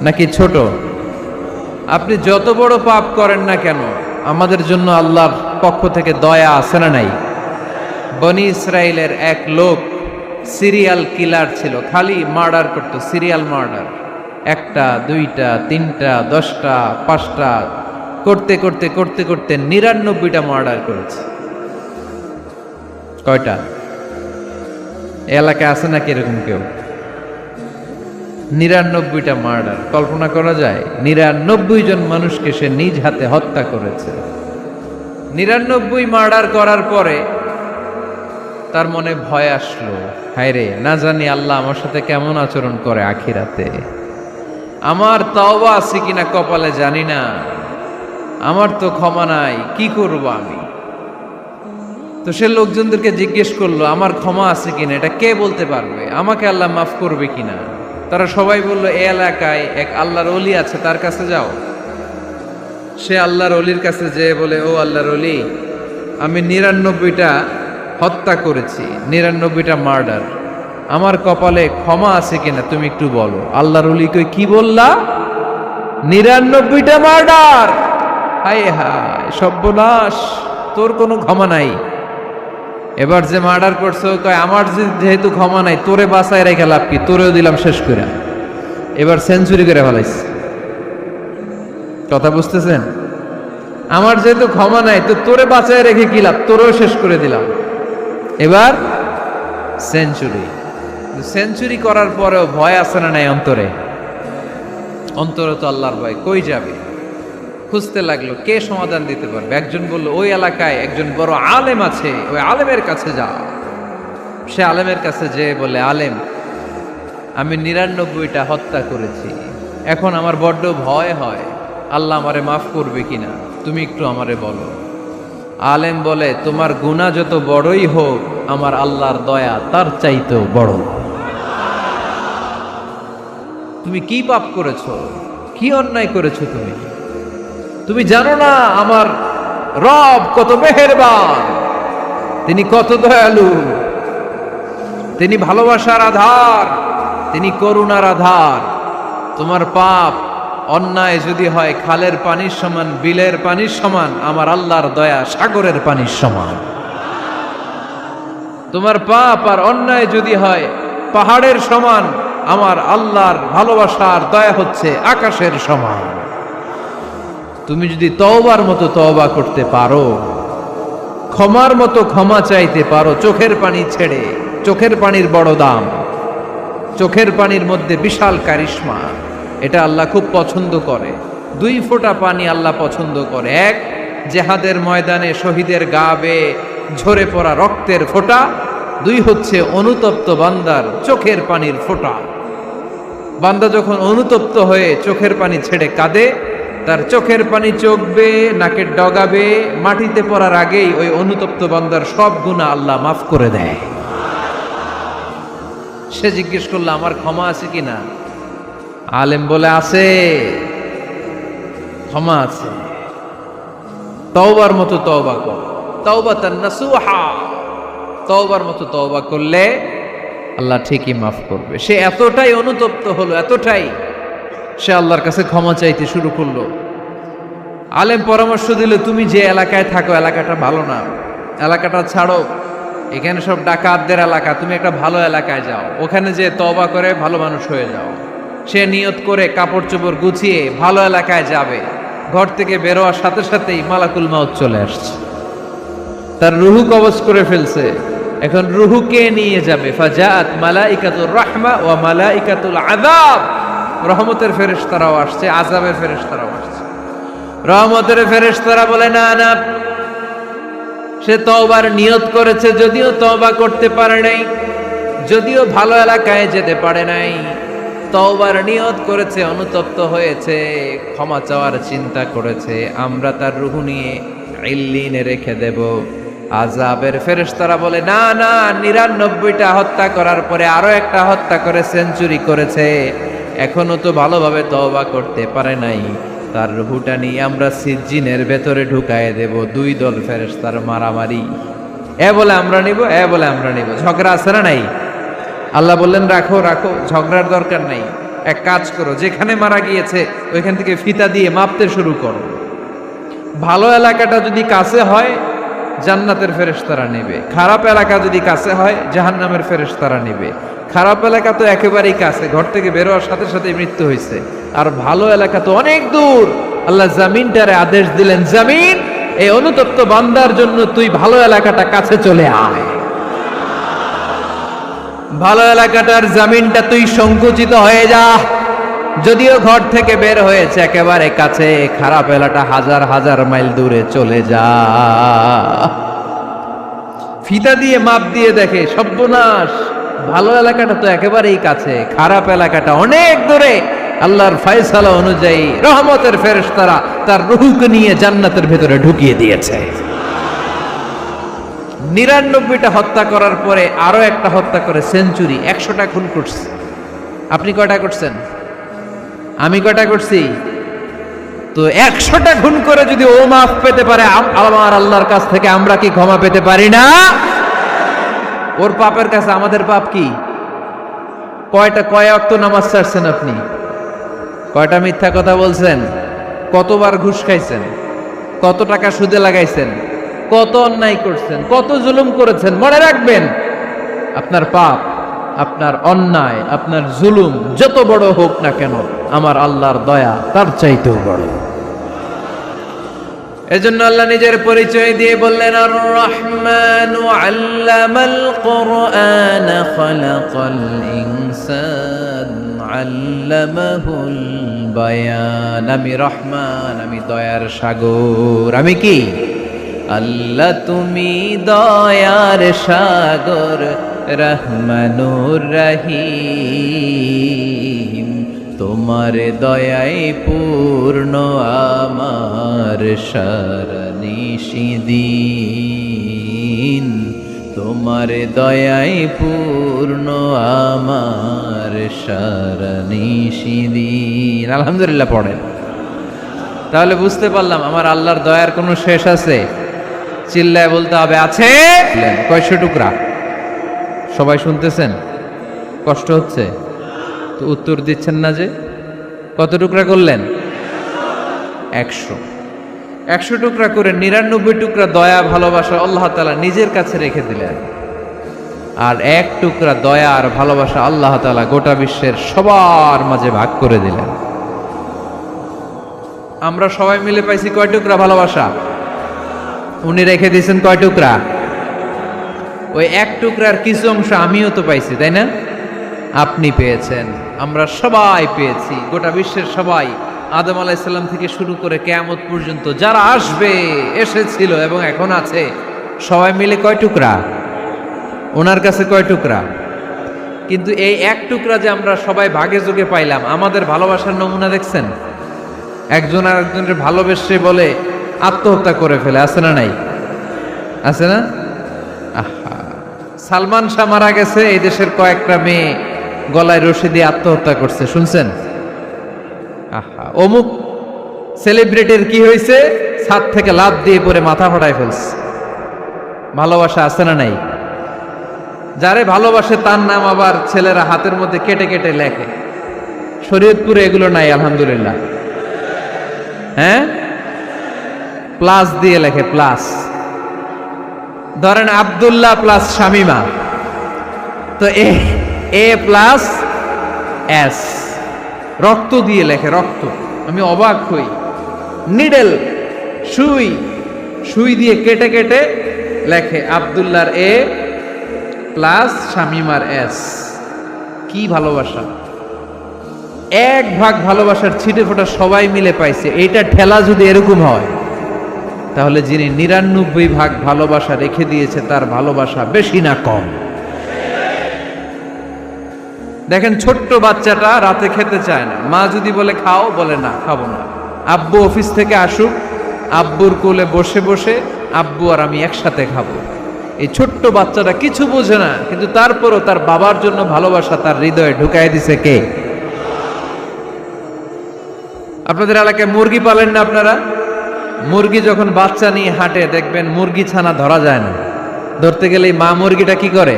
নাকি ছোট? আপনি যত বড় পাপ করেন না কেন, আমাদের জন্য আল্লাহর পক্ষ থেকে দয়া আছে না নাই? বনি ইসরায়েলের এক লোক সিরিয়াল কিলার ছিল, খালি মার্ডার করত, সিরিয়াল মার্ডার। একটা, দুইটা, তিনটা, 10টা, 5টা করতে করতে করতে করতে 99টা মার্ডার করেছে। কয়টা? এলাকায় আছে নাকি এরকম কেউ? 99টা মার্ডার। কল্পনা করা যায়? 99 জন মানুষকে সে নিজ হাতে হত্যা করেছে। 99 মার্ডার করার পরে তার মনে ভয় আসলো, হায় রে, না জানি আল্লাহ আমার সাথে কেমন আচরণ করে আখিরাতে। আমার তওবা আছে কিনা কপালে জানি না, আমার তো ক্ষমা নাই, কি করব আমি? তো সে লোকজনদেরকে জিজ্ঞেস করলো আমার ক্ষমা আছে কিনা, এটা কে বলতে পারবে? আমাকে আল্লাহ মাফ করবে কিনা? তারা সবাই বলল এই এলাকায় এক আল্লাহর ওলি আছে, তার কাছে যাও। সে আল্লাহর ওলির কাছে যেয়ে বলে, ও আল্লাহর ওলি, আমি 99টা হত্যা করেছি, 99টা মার্ডার, আমার কপালে ক্ষমা আছে কিনা তুমি একটু বলো। আল্লাহর ওলি কই, কি বললা? 99টা মার্ডার? হায় হায়, সর্বনাশ, তোর কোনো ক্ষমা নাই। এবার যে মার্ডার করছো কয় আমার যেহেতু ক্ষমা নাই, তোরে বাঁচায় রেখে লাভ কি, তোরেও দিলাম শেষ করে। এবার সেঞ্চুরি করে ফেলাইছে। কথা বুঝতেছেন? আমার যেহেতু ক্ষমা নাই, তো তোরে বাঁচায় রেখে কি লাভ, তোরেও শেষ করে দিলাম। এবার সেঞ্চুরি। সেঞ্চুরি করার পরেও ভয় আছে না নাই অন্তরে? অন্তরে তো আল্লাহর ভয়, কই যাবে? খুঁজতে লাগলো কে সমাধান দিতে পারবে। একজন বলল ওই এলাকায় একজন বড় আলেম আছে, ওই আলেমের কাছে যা। সে আলেমের কাছে যেয়ে বলে, আলেম, আমি 99টা হত্যা করেছি, এখন আমার বড্ড ভয় হয়, আল্লাহ আমারে মাফ করবে কিনা, তুমি একটু আমারে বলো। আলেম বলে, তোমার গুনাহ যত বড়ই হোক, আমার আল্লাহর দয়া তার চাইতেও বড়। তুমি কি পাপ করেছো, কি অন্যায় করেছো? তুমি জানো না আমার রব কত মেহেরবান, তিনি কত দয়ালু, তিনি ভালোবাসার আধার, তিনি করুণার আধার। তোমার পাপ অন্যায় যদি হয় খালের পানির সমান, বিলের পানির সমান, আমার আল্লাহর দয়া সাগরের পানির সমান। তোমার পাপ আর অন্যায় যদি হয় পাহাড়ের সমান, আমার আল্লাহর ভালোবাসার দয়া হচ্ছে আকাশের সমান। তুমি যদি তওবার মতো তওবা করতে পারো, ক্ষমার মতো ক্ষমা চাইতে পারো, চোখের পানি ছেড়ে, চোখের পানির বড় দাম, চোখের পানির মধ্যে বিশাল কারিশমা, এটা আল্লাহ খুব পছন্দ করে। 2 ফোঁটা পানি আল্লাহ পছন্দ করে। এক, জেহাদের ময়দানে শহীদের গা বেয়ে ঝরে পড়া রক্তের ফোঁটা। 2 হচ্ছে অনুতপ্ত বান্দার চোখের পানির ফোঁটা। বান্দা যখন অনুতপ্ত হয়ে চোখের পানি ছেড়ে কাঁদে, তার চোখের পানি চোখ বেয়ে, নাকের ডগা বেয়ে মাটিতে পড়ার আগেই ওই অনুতপ্ত বান্দার সব গুনাহ আল্লাহ মাফ করে দেয়। সে জিজ্ঞেস করলো আমার ক্ষমা আছে কিনা? আলেম বলে, আছে, ক্ষমা আছে। তওবার মতো তওবা কর, তাওবাতান নাসুহা। তওবার মতো তওবা করলে আল্লাহ ঠিকই মাফ করবে। সে এতটাই অনুতপ্ত হলো, এতটাই, সে আল্লাহর কাছে ক্ষমা চাইতে শুরু করলো। আলেম পরামর্শ দিল, তুমি যে এলাকায় থাকো এলাকাটা ভালো না, এলাকাটা ছাড়ো, এখানে সব ডাকাতদের এলাকা, তুমি একটা ভালো এলাকায় যাও, ওখানে যে তওবা করে ভালো মানুষ হয়ে যাও। সে নিয়ত করে কাপড় চোপড় গুছিয়ে ভালো এলাকায় যাবে। ঘর থেকে বেরোয়ার সাথে সাথেই মালাকুল মাউত চলে আসছে, তার রুহু কবজ করে ফেলছে। এখন রুহুকে নিয়ে যাবে। ফাজাআত মালাইকাতুর রাহমা ওয়া মালাইকাতুল আযাব। রহমতের ফেরেশতারাও আসছে, আযাবের ফেরেশতারাও আসছে। রহমতের ফেরেশতারা বলে, না না, সে তওবার নিয়ত করেছে, যদিও তওবা করতে পারে নাই, যদিও ভালো এলাকায় যেতে পারে নাই, তওবার নিয়ত করেছে, অনুতপ্ত হয়েছে, ক্ষমা চাওয়ার চিন্তা করেছে, আমরা তার রূহ নিয়ে ইল্লিনে রেখে দেব। আযাবের ফেরেশতারা বলে, না না, ৯৯টা হত্যা করার পরে আরো একটা হত্যা করে সেঞ্চুরি করেছে, এখনো তো ভালোভাবে তওবা করতে পারে নাই, তার রুহুটা নিয়ে আমরা সিজ্জিনের ভেতরে ঢুকায়ে দেব। দুই দল ফেরেশতার মারামারি, এ বলে আমরা নিব, এ বলে আমরা নিব, ঝগড়া আছে না নাই? আল্লাহ বললেন, রাখো রাখো, ঝগড়ার দরকার নাই। এক কাজ করো, যেখানে মারা গিয়েছে ওইখান থেকে ফিতা দিয়ে মাপতে শুরু করো। ভালো এলাকাটা যদি কাছে হয় জান্নাতের ফেরেশতারা নেবে, খারাপ এলাকা যদি কাছে হয় জাহান্নামের ফেরেশতারা নেবে। খারাপ এলাকা তো একেবারেই কাছে, ঘর থেকে বের হওয়ার সাথে সাথে মৃত্যু হয়েছে, আর ভালো এলাকা তো অনেক দূর। আল্লাহ জামিনটারে আদেশ দিলেন, জামিন, এই অনুতপ্ত বান্দার জন্য তুই ভালো এলাকাটা কাছে চলে আয়। ভালো এলাকাটার জামিনটা তুই সংকুচিত হয়ে যা, যদিও ঘর থেকে বের হয়েছে একেবারে কাছে, খারাপ এলাকা হাজার হাজার মাইল দূরে চলে যা। ফিতা দিয়ে মাপ দিয়ে দেখে, সর্বনাশ, ভালো এলাকাটা তো একেবারেই কাছে, খারাপ এলাকাটা অনেক দূরে। আল্লাহর ফয়সালা অনুযায়ী রহমতের ফেরেশতারা তার রূহকে নিয়ে জান্নাতের ভেতরে ঢুকিয়ে দিয়েছে। ৯৯টা হত্যা করার পরে আরো একটা হত্যা করে সেঞ্চুরি, ১০০টা খুন করছে। আপনি কয়টা করছেন? আমি কয়টা করছি? তো ১০০টা খুন করে যদি ও মাফ পেতে পারে আমার আল্লাহর কাছ থেকে, আমরা কি ক্ষমা পেতে পারি না? ওর পাপের কাছে আমাদের পাপ কি? কয় ওয়াক্ত নামাজ ছাড়ছেন আপনি? কয়টা মিথ্যা কথা বলছেন? কতবার ঘুষ খাইছেন? কত টাকা সুদে লাগাইছেন? কত অন্যায় করছেন? কত জুলুম করেছেন? মনে রাখবেন, আপনার পাপ, আপনার অন্যায়, আপনার জুলুম যত বড় হোক না কেন, আমার আল্লাহর দয়া তার চাইতেও বড়। এজন্য আল্লাহ নিজের পরিচয় দিয়ে বললেন, আর রহমানু আল্লামাল কুরআন খালাকাল ইনসান আল্লামাহুল বায়ান। আমি রহমান, আমি দয়ার সাগর। আমি কি? আল্লাহ তুমি দয়ার সাগর, রহমানুর রহিম, তোমার দয়ায় পূর্ণ আমার সারা নিশিদিন, তোমার দয়ায় পূর্ণ আমার সারা নিশিদিন। আলহামদুলিল্লাহ পড়েন, তাহলে বুঝতে পারলাম আমার আল্লাহর দয়ার কোনো শেষ আছে? চিল্লায় বলতে হবে, আছে। কয়শো টুকরা? সবাই শুনতেছেন? কষ্ট হচ্ছে তো উত্তর দিচ্ছেন না যে? কত টুকরা করলেন? ১০০। ১০০ টুকরা করে ৯৯ টুকরা দয়া ভালোবাসা আল্লাহ তাআলা নিজের কাছে রেখে দিলেন, আর এক টুকরা দয়া আর ভালোবাসা আল্লাহ তাআলা গোটা বিশ্বের সবার মাঝে ভাগ করে দিলেন। আমরা সবাই মিলে পাইছি কয় টুকরা ভালোবাসা? উনি রেখে দিয়েছেন কয় টুকরা? ওই এক টুকরার কিছু অংশ আমিও তো পাইছি, তাই না? আপনি পেয়েছেন, আমরা সবাই পেয়েছি, গোটা বিশ্বের সবাই, আদম আলাইহিস সালাম থেকে শুরু করে কিয়ামত পর্যন্ত যারা আসবে, এসেছিল এবং এখন আছে, সবাই মিলে কয় টুকরা? ওনার কাছে কয় টুকরা? কিন্তু এই এক টুকরা যে আমরা সবাই ভাগে যোগে পাইলাম, আমাদের ভালোবাসার নমুনা দেখছেন? একজন আর একজনের ভালোবেসে বলে আত্মহত্যা করে ফেলে, আছে না নাই? আছে না? আহা, সালমান শাহ মারা গেছে, এই দেশের কয়েকটা মেয়ে গলায় রশি দিয়ে আত্মহত্যা করছে, শুনছেন? আহা, অমুক সেলিব্রিটির কি হয়েছে, ছাদ থেকে লাফ দিয়ে পরে মাথা ফাটায় ফেলছে। ভালোবাসা আছে না নাই? যারে ভালোবাসে তার নাম আবার ছেলেরা হাতের মধ্যে কেটে কেটে লেখে। শরীয়তপুরে এগুলো নাই, আলহামদুলিল্লাহ। হ্যাঁ, প্লাস দিয়ে লেখে, প্লাস। ধরেন আব্দুল্লাহ প্লাস শামিমা, তো এ প্লাস এস, রক্ত দিয়ে লেখে, রক্ত। আমি অবাক হই, নিডেল, সুই দিয়ে কেটে কেটে লেখে আব্দুল্লাহর এ প্লাস শামিমার এস। কি ভালোবাসা! এক ভাগ ভালোবাসার ছিটে ফোটা সবাই মিলে পাইছে। এইটা ঠেলা যদি এরকম হয়, তাহলে যিনি ৯৯ ভাগ ভালোবাসা রেখে দিয়েছে তার ভালোবাসা বেশি না কম? দেখেন, ছোট্ট বাচ্চাটা রাতে খেতে চায় না, মা যদি বলে খাও, বলে না, খাবো না। আব্বু অফিস থেকে আসুক, আব্বুর কোলে বসে বসে আব্বু আর আমি একসাথে খাবো। এই ছোট্ট বাচ্চাটা কিছু বোঝে না, কিন্তু তারপরও তার বাবার জন্য ভালোবাসা তার হৃদয়ে ঢুকাই দিছে কে? আপনাদের এলাকায় মুরগি পালেন না আপনারা? মুরগি যখন বাচ্চা নিয়ে হাঁটে দেখবেন মুরগি ছানা ধরা যায় না, ধরতে গেলেই মা মুরগিটা কি করে?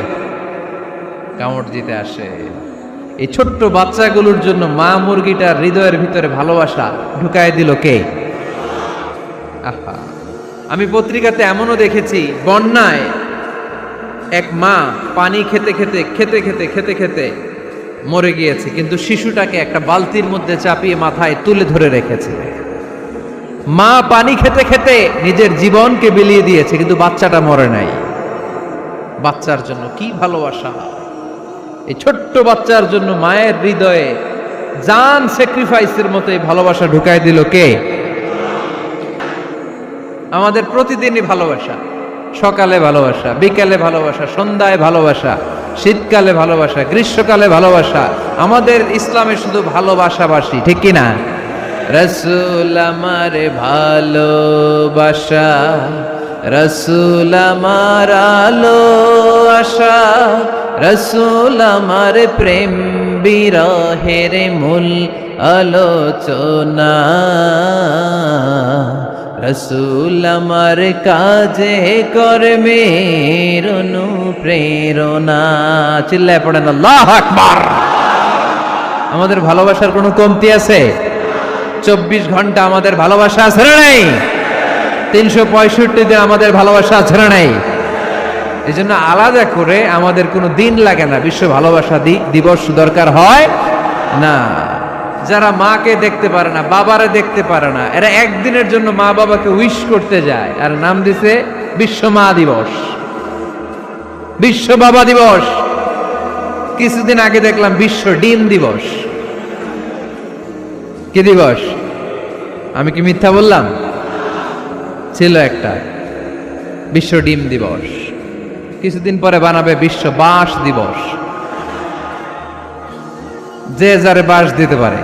কামড় দিতে আসে। এই ছোট্ট বাচ্চাগুলোর জন্য মা মুরগিটার হৃদয়ের ভিতরে ভালোবাসা ঢুকায় দিল কে? আহা, আমি পত্রিকাতে এমনও দেখেছি, বন্যায় এক মা পানি খেতে খেতে খেতে খেতে খেতে খেতে মরে গিয়েছে, কিন্তু শিশুটাকে একটা বালতির মধ্যে চাপিয়ে মাথায় তুলে ধরে রেখেছে। মা পানি খেতে খেতে নিজের জীবনকে বিলিয়ে দিয়েছে, কিন্তু বাচ্চাটা মরে নাই। বাচ্চার জন্য কি ভালোবাসা! এই ছোট্ট বাচ্চার জন্য মায়ের হৃদয়ে জান স্যাক্রিফাইসের মতো এই ভালোবাসা ঢুকাই দিল কে? আমাদের প্রতিদিনই ভালোবাসা, সকালে ভালোবাসা, বিকালে ভালোবাসা, সন্ধ্যায় ভালোবাসা, শীতকালে ভালোবাসা, গ্রীষ্মকালে ভালোবাসা। আমাদের ইসলামে শুধু ভালোবাসাবাসী, ঠিক কিনা? রসুল আমার ভালোবাসা, রসুল আমার আলো আশা, রসুল আমার প্রেম বিরহের মূল আলোচনা, রসুল আমার কাজে কর্মের অনুপ্রেরণা। চিল্লায় পড়েন আল্লাহু আকবার। আমাদের ভালোবাসার কোনো কমতি আছে? 24 ঘন্টা আমাদের ভালোবাসা আছে না নাই? 365 দিন আমাদের ভালোবাসা আছে না নাই? এই জন্য আলাদা করে আমাদের কোনো দিন লাগে না, বিশ্ব ভালোবাসা দিবস দরকার হয় না। যারা মাকে দেখতে পারে না, বাবারে দেখতে পারে না, এরা একদিনের জন্য মা বাবাকে উইশ করতে যায়, আর নাম দিছে বিশ্ব মা দিবস, বিশ্ব বাবা দিবস। কিছুদিন আগে দেখলাম বিশ্ব ডিম দিবস। কি দিবস? আমি কি মিথ্যা বললাম? ছিল একটা বিশ্ব ডিম দিবস। কিছুদিন পরে বানাবে বিশ্ব বাঁশ দিবস, যে যারে বাঁশ দিতে পারে।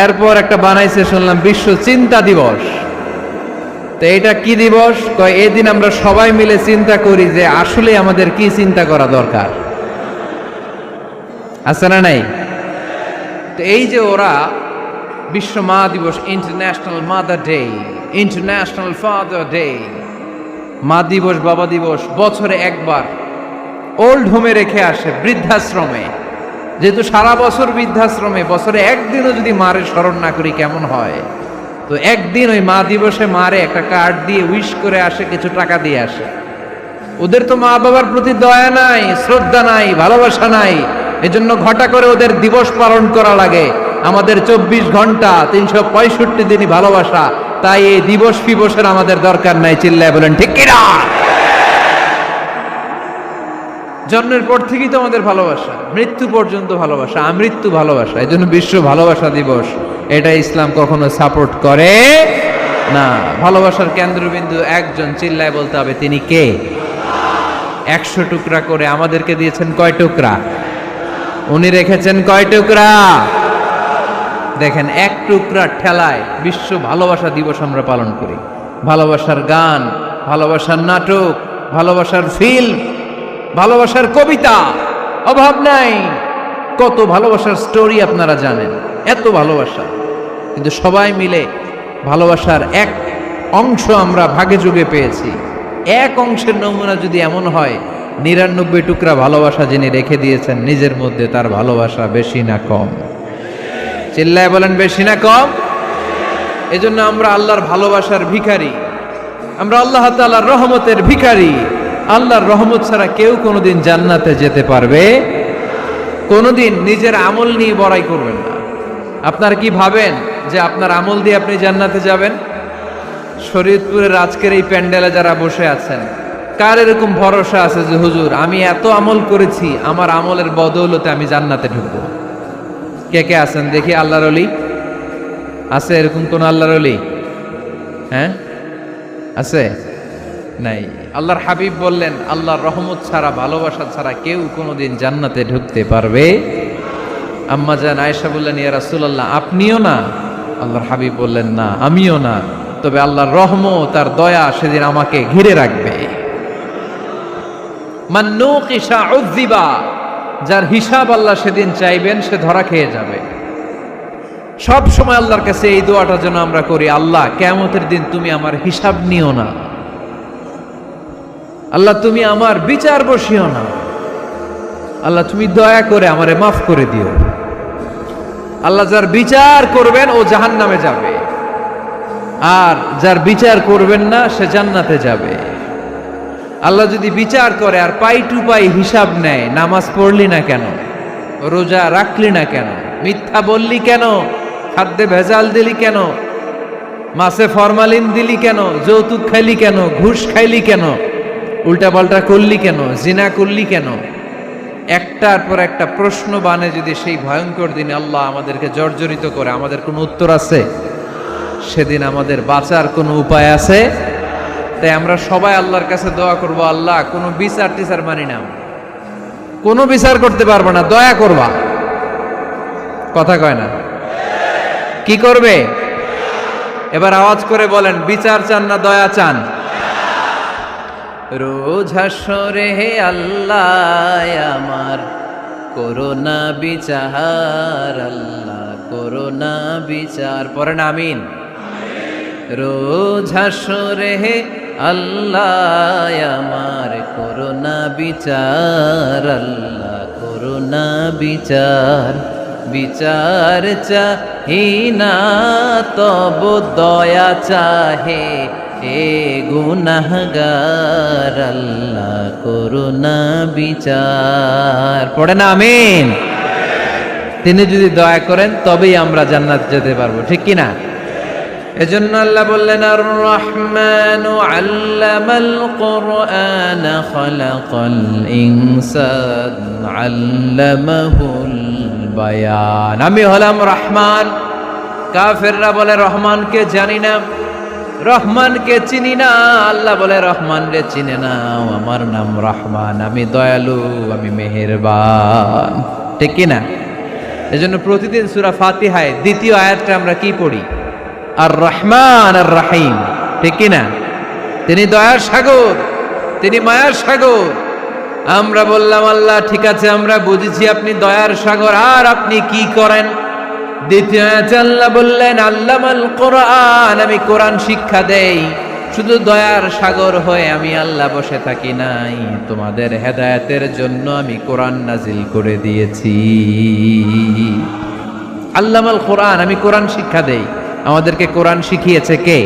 এরপর একটা বানাইছে শুনলাম বিশ্ব চিন্তা দিবস। তো এটা কি দিবস? কয় এই দিন আমরা সবাই মিলে চিন্তা করি যে আসলে আমাদের কি চিন্তা করা দরকার, আছে না নাই? তো এই যে ওরা বিশ্ব মা দিবস, international mother day, international father day, মা দিবস, বাবা দিবস বছরে একবার ওল্ড হোমে রেখে আসে, বৃদ্ধাশ্রমে। যেহেতু সারা বছর বৃদ্ধাশ্রমে, বছরে একদিনও যদি মারে স্মরণ না করি কেমন হয়? তো একদিন ওই মা দিবসে মারে একটা কার্ড দিয়ে উইশ করে আসে, কিছু টাকা দিয়ে আসে। ওদের তো মা বাবার প্রতি দয়া নাই, শ্রদ্ধা নাই, ভালোবাসা নাই, এজন্য ঘটা করে ওদের দিবস পালন করা লাগে। আমাদের 24 ঘন্টা 365 দিনই ভালোবাসা, তাই এই দিবস ফিবসের আমাদের দরকার নাই। চিল্লায় বলেন ঠিক কিনা? জন্মের পর থেকেই তো আমাদের ভালোবাসা, মৃত্যু পর্যন্ত ভালোবাসা, আমৃত্যু ভালোবাসা। এই জন্য বিশ্ব ভালোবাসা দিবস, এটা ইসলাম কখনো সাপোর্ট করে না। ভালোবাসার কেন্দ্রবিন্দু একজন, চিল্লায় বলতে হবে তিনি কে? 100 টুকরা করে আমাদেরকে দিয়েছেন কয় টুকরা? উনি রেখেছেন কয় টুকরা? দেখেন, এক টুকরার ঠেলায় বিশ্ব ভালোবাসা দিবস আমরা পালন করি। ভালোবাসার গান, ভালোবাসার নাটক, ভালোবাসার ফিল্ম, ভালোবাসার কবিতা, অভাব নাই। কত ভালোবাসার স্টোরি আপনারা জানেন, এত ভালোবাসা। কিন্তু সবাই মিলে ভালোবাসার এক অংশ আমরা ভাগে যুগে পেয়েছি। এক অংশের নমুনা যদি এমন হয়, 99 টুকরা ভালোবাসা যিনি রেখে দিয়েছেন নিজের মধ্যে, তার ভালোবাসা বেশি না কম? চিল্লায় বলেন বেশি না কম? এজন্য আমরা আল্লাহর ভালোবাসার ভিখারি, আমরা আল্লাহ তাআলার রহমতের ভিখারি। আল্লাহর রহমত ছাড়া কেউ কোনোদিন জান্নাতে যেতে পারবে? কোনোদিন নিজের আমল নিয়ে বড়াই করবেন না। আপনারা কি ভাবেন যে আপনার আমল দিয়ে আপনি জান্নাতে যাবেন? শরীয়তপুরের আজকের এই প্যান্ডেলে যারা বসে আছেন, কার এরকম ভরসা আছে যে হুজুর আমি এত আমল করেছি, আমার আমলের বদৌলতে আমি জান্নাতে ঢুকবো? কে কে আছেন দেখি? আল্লাহর ওলি আছে এরকম কোন আল্লাহর ওলি? হ্যাঁ, আছে? নাই। আল্লাহর হাবিব বললেন, আল্লাহর রহমত ছাড়া, ভালোবাসা ছাড়া কেউ কোনোদিন জান্নাতে ঢুকতে পারবে? আম্মা জান আয়েশা বললেন, ইয়া রাসূলুল্লাহ আপনিও না? আল্লাহর হাবিব বললেন, না আমিও না। তবে আল্লাহর রহমত আর দয়া সেদিন আমাকে ঘিরে রাখবে। মান নুকিশা উযযিবা, যার হিসাব আল্লাহ সেদিন চাইবেন সে ধরা খেয়ে যাবে। সব সময় আল্লাহর কাছে এই দোয়াটা যেন আমরা করি, আল্লাহ কিয়ামতের দিন তুমি আমার হিসাব নিও না, আল্লাহ তুমি আমার বিচার বসিও না, আল্লাহ তুমি দয়া করে আমারে মাফ করে দিও। আল্লাহ যার বিচার করবেন ও জাহান্নামে যাবে, আর যার বিচার করবেন না সে জান্নাতে যাবে। আল্লাহ যদি বিচার করে আর পাই টু পাই হিসাব নেয়, নামাজ পড়লি না কেন, রোজা রাখলি না কেন, মিথ্যা বললি কেন, খাদ্যে ভেজাল দিলি কেন, মাছে ফরমালিন দিলি কেন, যৌতুক খাইলি কেন, ঘুষ খাইলি কেন, উল্টা পাল্টা করলি কেন, জিনা করলি কেন, একটার পর একটা প্রশ্ন বানে যদি সেই ভয়ঙ্কর দিনে আল্লাহ আমাদেরকে জর্জরিত করে, আমাদের কোনো উত্তর আছে? সেদিন আমাদের বাঁচার কোনো উপায় আছে? তাই আমরা সবাই আল্লাহর কাছে দোয়া করব, আল্লাহ কোনো বিচার টিচার মানি না, কোনো বিচার করতে পারবো না, দয়া করবা। কথা কয় না? কি করবে? এবার আওয়াজ করে বলেন, বিচার চান না দয়া চান? রোজ হাসরে হে আল্লাহ আমার করোনা বিচার, আল্লাহ করোনা বিচার, পড়েন আমিন। রোজ হাসরে হে আল্লাহ আমার করোনা বিচার, আল্লাহ করোনা বিচার, বিচার চাহি না তব দয়া চাহে হে গুনাহগার, আল্লাহ করুণা বিচার, পড়েন আমিন। তিনি যদি দয়া করেন তবেই আমরা জান্নাত যেতে পারবো, ঠিক কি না? এজন্য আল্লাহ বললেন, আর রহমানু আল্লামাল কুরআন খালাকাল ইনসান আল্লামাহুল বায়ান। আমি হলাম রহমান। কাফেররা বলে রহমানকে জানি না, রহমানকে চিনি না। আল্লাহ বলে রহমান রে চিনে নাও, আমার নাম রহমান, আমি দয়ালু, আমি মেহেরবান, ঠিক কি না? এজন্য প্রতিদিন সূরা ফাতিহায় দ্বিতীয় আয়াতটা আমরা কি পড়ি? আর রহমান আর রাহিম, ঠিক কি না? তিনি দয়ার সাগর, তিনি মায়ার সাগর। আমরা বললাম, আল্লাহ ঠিক আছে আমরা বুঝেছি আপনি দয়ার সাগর, আর আপনি কি করেন? দ্বিতীয় আয়াতে আল্লাহ বললেন, আল্লামাল কোরআন, আমি কোরআন শিক্ষা দেই। শুধু দয়ার সাগর হয়ে আমি আল্লাহ বসে থাকি নাই, তোমাদের হেদায়েতের জন্য আমি কোরআন নাজিল করে দিয়েছি। আল্লামাল কোরআন, আমি কোরআন শিক্ষা দেই। আমাদেরকে কোরআন শিখিয়েছে কে?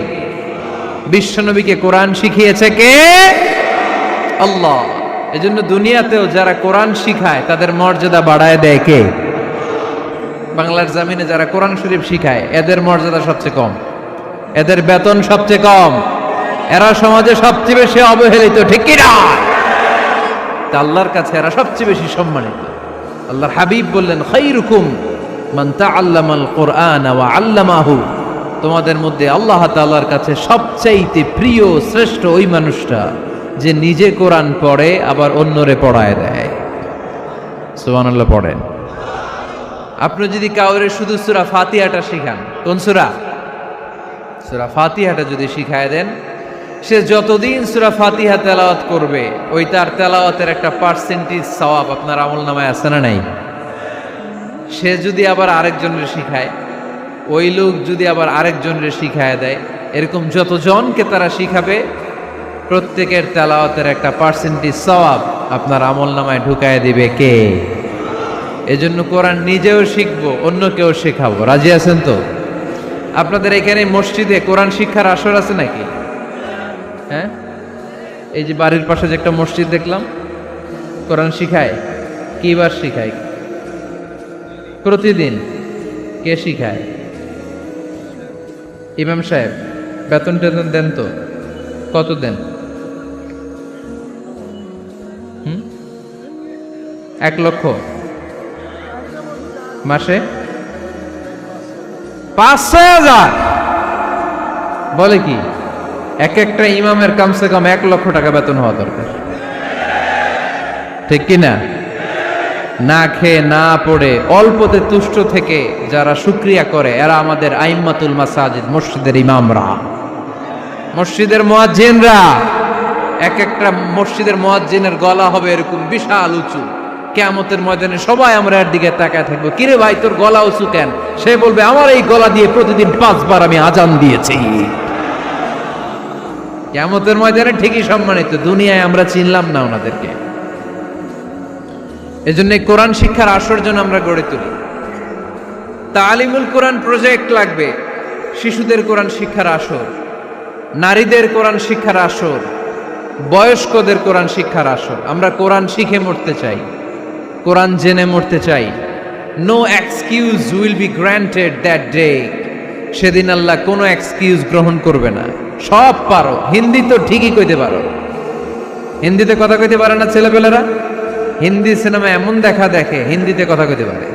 বিশ্বনবীকে কোরআন শিখিয়েছে কে? আল্লাহ। এজন্য দুনিয়াতেও যারা কোরআন শিখায় তাদের মর্যাদা বাড়ায় দেয় কে? বাংলার জমিনে যারা কোরআন শরীফ শিখায় এদের মর্যাদা সবচেয়ে কম, এদের বেতন সবচেয়ে কম, এরা সমাজে সবচেয়ে বেশি অবহেলিত, ঠিক কি না? তা আল্লাহর কাছে এরা সবচেয়ে বেশি সম্মানিত। আল্লাহর হাবিব বললেন, খায়রুকুম মান তাআল্লামাল কুরআন ওয়া আল্লামাহু, তোমাদের মধ্যে আল্লাহ তাআলার কাছে সবচাইতে প্রিয় শ্রেষ্ঠ ওই মানুষটা যে নিজে কোরআন পড়ে আবার অন্যরে পড়ায় দেয়। সুবহানাল্লাহ পড়েন। আপনি যদি কাউরে শুধু সূরা ফাতিহাটা শিখান, কোন সূরা? সূরা ফাতিহাটা যদি শিখায় দেন, সে যতদিন সূরা ফাতিহা তেলাওয়াত করবে ওই তার তেলাওয়াতের একটা পার্সেন্টেজ সওয়াব আপনার আমলনামায় আছে না নাই? সে যদি আবার আরেকজনের শিখায়, ওই লোক যদি আবার আরেকজনের শিখায় দেয়, এরকম যতজনকে তারা শিখাবে প্রত্যেকের তেলাওয়াতের একটা পার্সেন্টেজ সওয়াব আপনার আমলনামায় ঢুকায় দিবে কে? এজন্য কোরআন নিজেও শিখবো, অন্যকেও শেখাবো। রাজি আছেন তো? আপনাদের এখানে মসজিদে কোরআন শিক্ষার আসর আছে নাকি? হ্যাঁ, এই যে বাড়ির পাশে যে একটা মসজিদ দেখলাম, কোরআন শিখায়। কিবার শিখায়? প্রতিদিন। কে শিখায়? ইমাম সাহেব। বেতন টেতন দেন তো? কত দেন? 1 লক্ষ মাসে? 5,000? বলে কি? এক একটা ইমামের কমসে কম 1 লক্ষ টাকা বেতন হওয়া দরকার, ঠিক কিনা? না খেয়ে না পড়ে অল্পতে তুষ্ট থেকে যারা শুকরিয়া করে এরা আমাদের আইম্মাতুল মাসাজিদ, মসজিদের ইমামরা। মসজিদের মুয়াজ্জিনরা, এক একটা মসজিদের মুয়াজ্জিনের গলা হবে এরকম বিশাল উঁচু। কিয়ামতের ময়দানে সবাই আমরা এর দিকে তাকায় থাকবো, কিরে ভাই তোর গলা উঁচু কেন? সে বলবে, আমার এই গলা দিয়ে প্রতিদিন 5 বার আমি আজান দিয়েছি। কিয়ামতের ময়দানে ঠিকই সম্মানিত, দুনিয়ায় আমরা চিনলাম না ওনাদেরকে। এজন্য কোরআন শিক্ষার আসর যেন আমরা গড়ে তুলি। তালিমুল কোরআন প্রজেক্ট লাগবে, শিশুদের কোরআন শিক্ষার আসর, নারীদের কোরআন শিক্ষার আসর, বয়স্কদের কোরআন শিক্ষার আসর। আমরা কোরআন শিখে মরতে চাই, কোরআন জেনে মরতে চাই। No excuse will be granted that day. সেদিন আল্লাহ কোনো এক্সকিউজ গ্রহণ করবে না। সব পারো, হিন্দি তো ঠিকই কইতে পারো। হিন্দিতে কথা কইতে পারে না ছেলেপেলেরা? হিন্দি সিনেমা এমন দেখা দেখে, হিন্দিতে কথা কইতে পারে।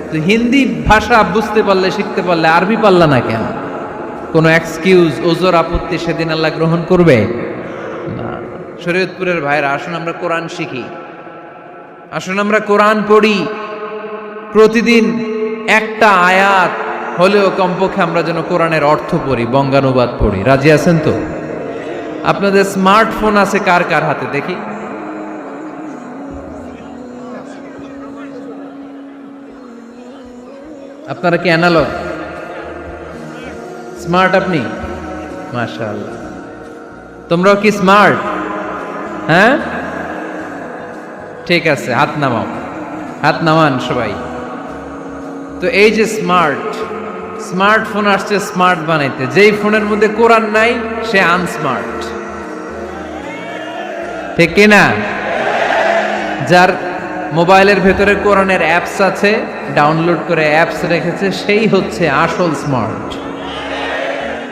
তো হিন্দি ভাষা বুঝতে পারলে, শিখতে পারলে, আরবি পারলা না কেন? কোনো এক্সকিউজ, ওজর, আপত্তি সেদিন আল্লাহ গ্রহণ করবে না। শরীয়তপুরের ভাইরা, আসুন আমরা কোরআন শিখি, আসুন আমরা কোরআন পড়ি। প্রতিদিন একটা আয়াত হলেও কমপক্ষে আমরা যেন কোরআনের অর্থ পড়ি, বঙ্গানুবাদ পড়ি। রাজি আছেন তো? আপনাদের স্মার্টফোন আছে কার কার হাতে দেখি? আপনারা কি অ্যানালগ? স্মার্ট আপনি? মাশাআল্লাহ। তোমরাও কি স্মার্ট? হ্যাঁ, ঠিক আছে, হাত নামাও, হাত নামান সবাই। তো এই যে স্মার্টফোন আসছে স্মার্ট বানাইতে, যেই ফোনের মধ্যে কোরআন নাই সে আনস্মার্ট, ঠিক কিনা? যার মোবাইলের ভেতরে কোরআনের অ্যাপস আছে, ডাউনলোড করে অ্যাপস রেখেছে, সেই হচ্ছে আসল smart.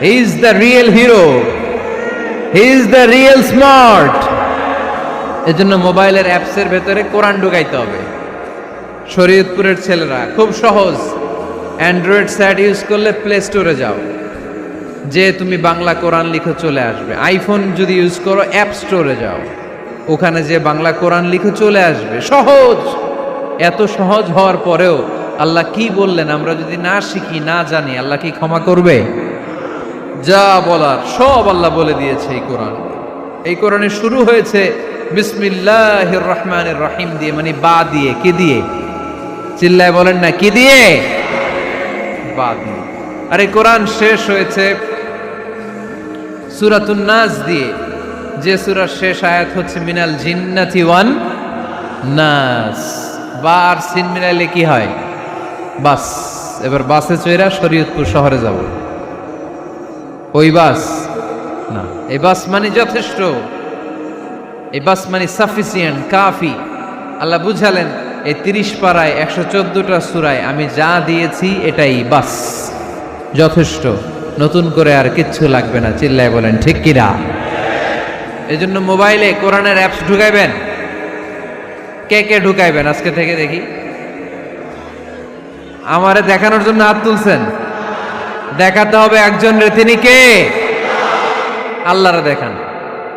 He is the real hero, he is the real smart. এজন্য মোবাইলের অ্যাপসের ভেতরে কোরআন ঢুকাইতে হবে। শরীয়তপুরের ছেলেরা খুব সহজ, অ্যান্ড্রয়েড স্যাট ইউজ করলে প্লে স্টোরে যাও, যে তুমি বাংলা কোরআন লিখো চলে আসবে। আইফোন যদি ইউজ করো অ্যাপ স্টোরে যাও, ওখানে যে বাংলা কোরআন লিখে চলে আসবে। সহজ। এত সহজ হওয়ার পরেও আল্লাহ কি বললেন আমরা যদি না শিখি, না জানি, আল্লাহ কি ক্ষমা করবে? যা বলার সব আল্লাহ বলে দিয়েছে এই কোরআন। এই কোরআনে শুরু হয়েছে বিসমিল্লাহির রহমানির রহিম দিয়ে, মানে বা দিয়ে। কি দিয়ে? চিল্লায় বলেন না, কি দিয়ে? বা দিয়ে। আর এই কোরআন শেষ হয়েছে সূরাতুন নাস দিয়ে, যে সূরার শেষ আয়াত হচ্ছে মিনাল জিন্নাতি ওয়ান নাস। বা আর সিন মিলাইলে কি হয়? বাস। এবার বাসে চড়া শরীয়তপুর শহরে যাব। ওই বাস না, এই বাস মানে যথেষ্ট, এই বাস মানে সাফিসিয়েন্ট, কাফি। আল্লাহ বুঝালেন এই 30 পারায় 114টা সূরায় আমি যা দিয়েছি এটাই বাস, যথেষ্ট। নতুন করে আর কিচ্ছু লাগবে না। চিল্লায় বলেন ঠিক কিনা? এই জন্য মোবাইলে কোরআনের অ্যাপস ঢুকাইবেন। কে কে ঢুকাইবেন আজকে থেকে দেখি? আমারে দেখানোর জন্য হাত তুলছেন? দেখাতে হবে একজন রে, তিনি কে? আল্লাহরে দেখান,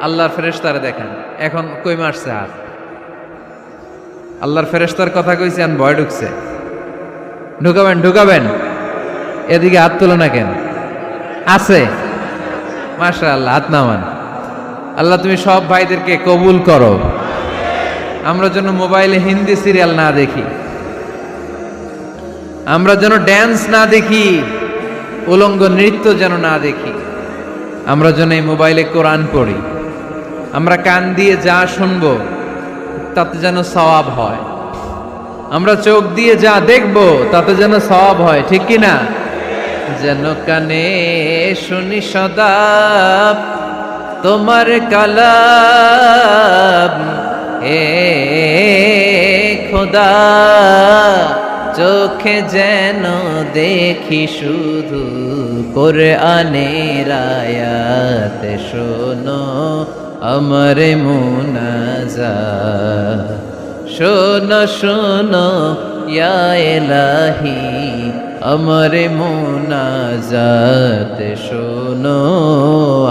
আল্লাহর ফেরেশতারে দেখান। এখন কই মারছে হাত? আল্লাহর ফেরেশতার কথা কইছি, আর ভয় ঢুকছে। ঢুকাবেন ঢুকাবেন। এদিকে হাত তুলো না কেন? আছে? মাশাআল্লাহ, হাত নামান। আল্লাহ তুমি সব ভাইদেরকে কবুল করো। আমরা যেন মোবাইলে হিন্দি সিরিয়াল না দেখি, আমরা যেন ড্যান্স না দেখি, উলঙ্গ নৃত্য যেন না দেখি। আমরা যেন এই মোবাইলে কোরআন পড়ি। আমরা কান দিয়ে যা শুনবো তাতে যেন সওয়াব হয়। আমরা চোখ দিয়ে যা দেখবো তাতে যেন সওয়াব হয়, ঠিক কি না? যেন কানে শুনি সদা তোমার কালাম, এ খোদা চোখে যেন দেখি শুধু কোরআনের আয়াত। শোনো আমার মুনাজাত, শোনো শোনো ইয়া ইলাহি আমার মুনাজাত, শোনো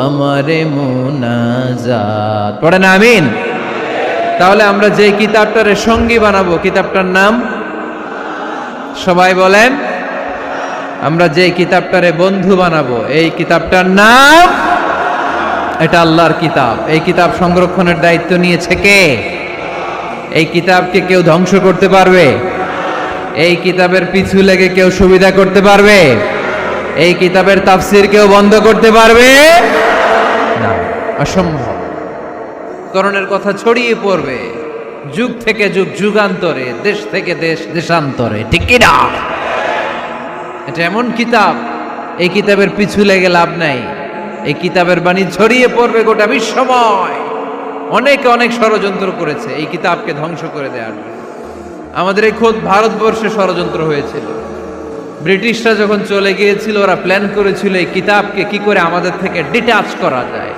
আমার মুনাজাত। পড়েন আমিন। তাহলে আমরা যে কিতাবটারে সঙ্গী বানাবো, কিতাবটার নাম সবাই বলেন। আমরা যে কিতাবটারে বন্ধু বানাবো, এই কিতাবটার নাম এটা আল্লাহর কিতাব। এই কিতাব সংরক্ষণের দায়িত্ব নিয়েছে কে? এই কিতাবকে কেউ ধ্বংস করতে পারবে? এই কিতাবের পিছু লেগে কেউ সুবিধা করতে পারবে? এই কিতাবের তাফসীর কেউ বন্ধ করতে পারবে না, অসম্ভব। কোরআনের কথা ছড়িয়ে পড়বে যুগ থেকে যুগ, যুগান্তরে, দেশ থেকে দেশ, দেশান্তরে, ঠিক কি না? এটা এমন কিতাব, এই কিতাবের পিছু লেগে লাভ নাই। এই কিতাবের বাণী ছড়িয়ে পড়বে গোটা বিশ্বময়। অনেকে অনেক ষড়যন্ত্র করেছে এই কিতাবকে ধ্বংস করে দেওয়ার জন্য। আমাদের এই খোদ ভারতবর্ষে ষড়যন্ত্র হয়েছিল। ব্রিটিশরা যখন চলে গিয়েছিল, ওরা প্ল্যান করেছিল এই কিতাবকে কি করে আমাদের থেকে ডিটাচ করা যায়,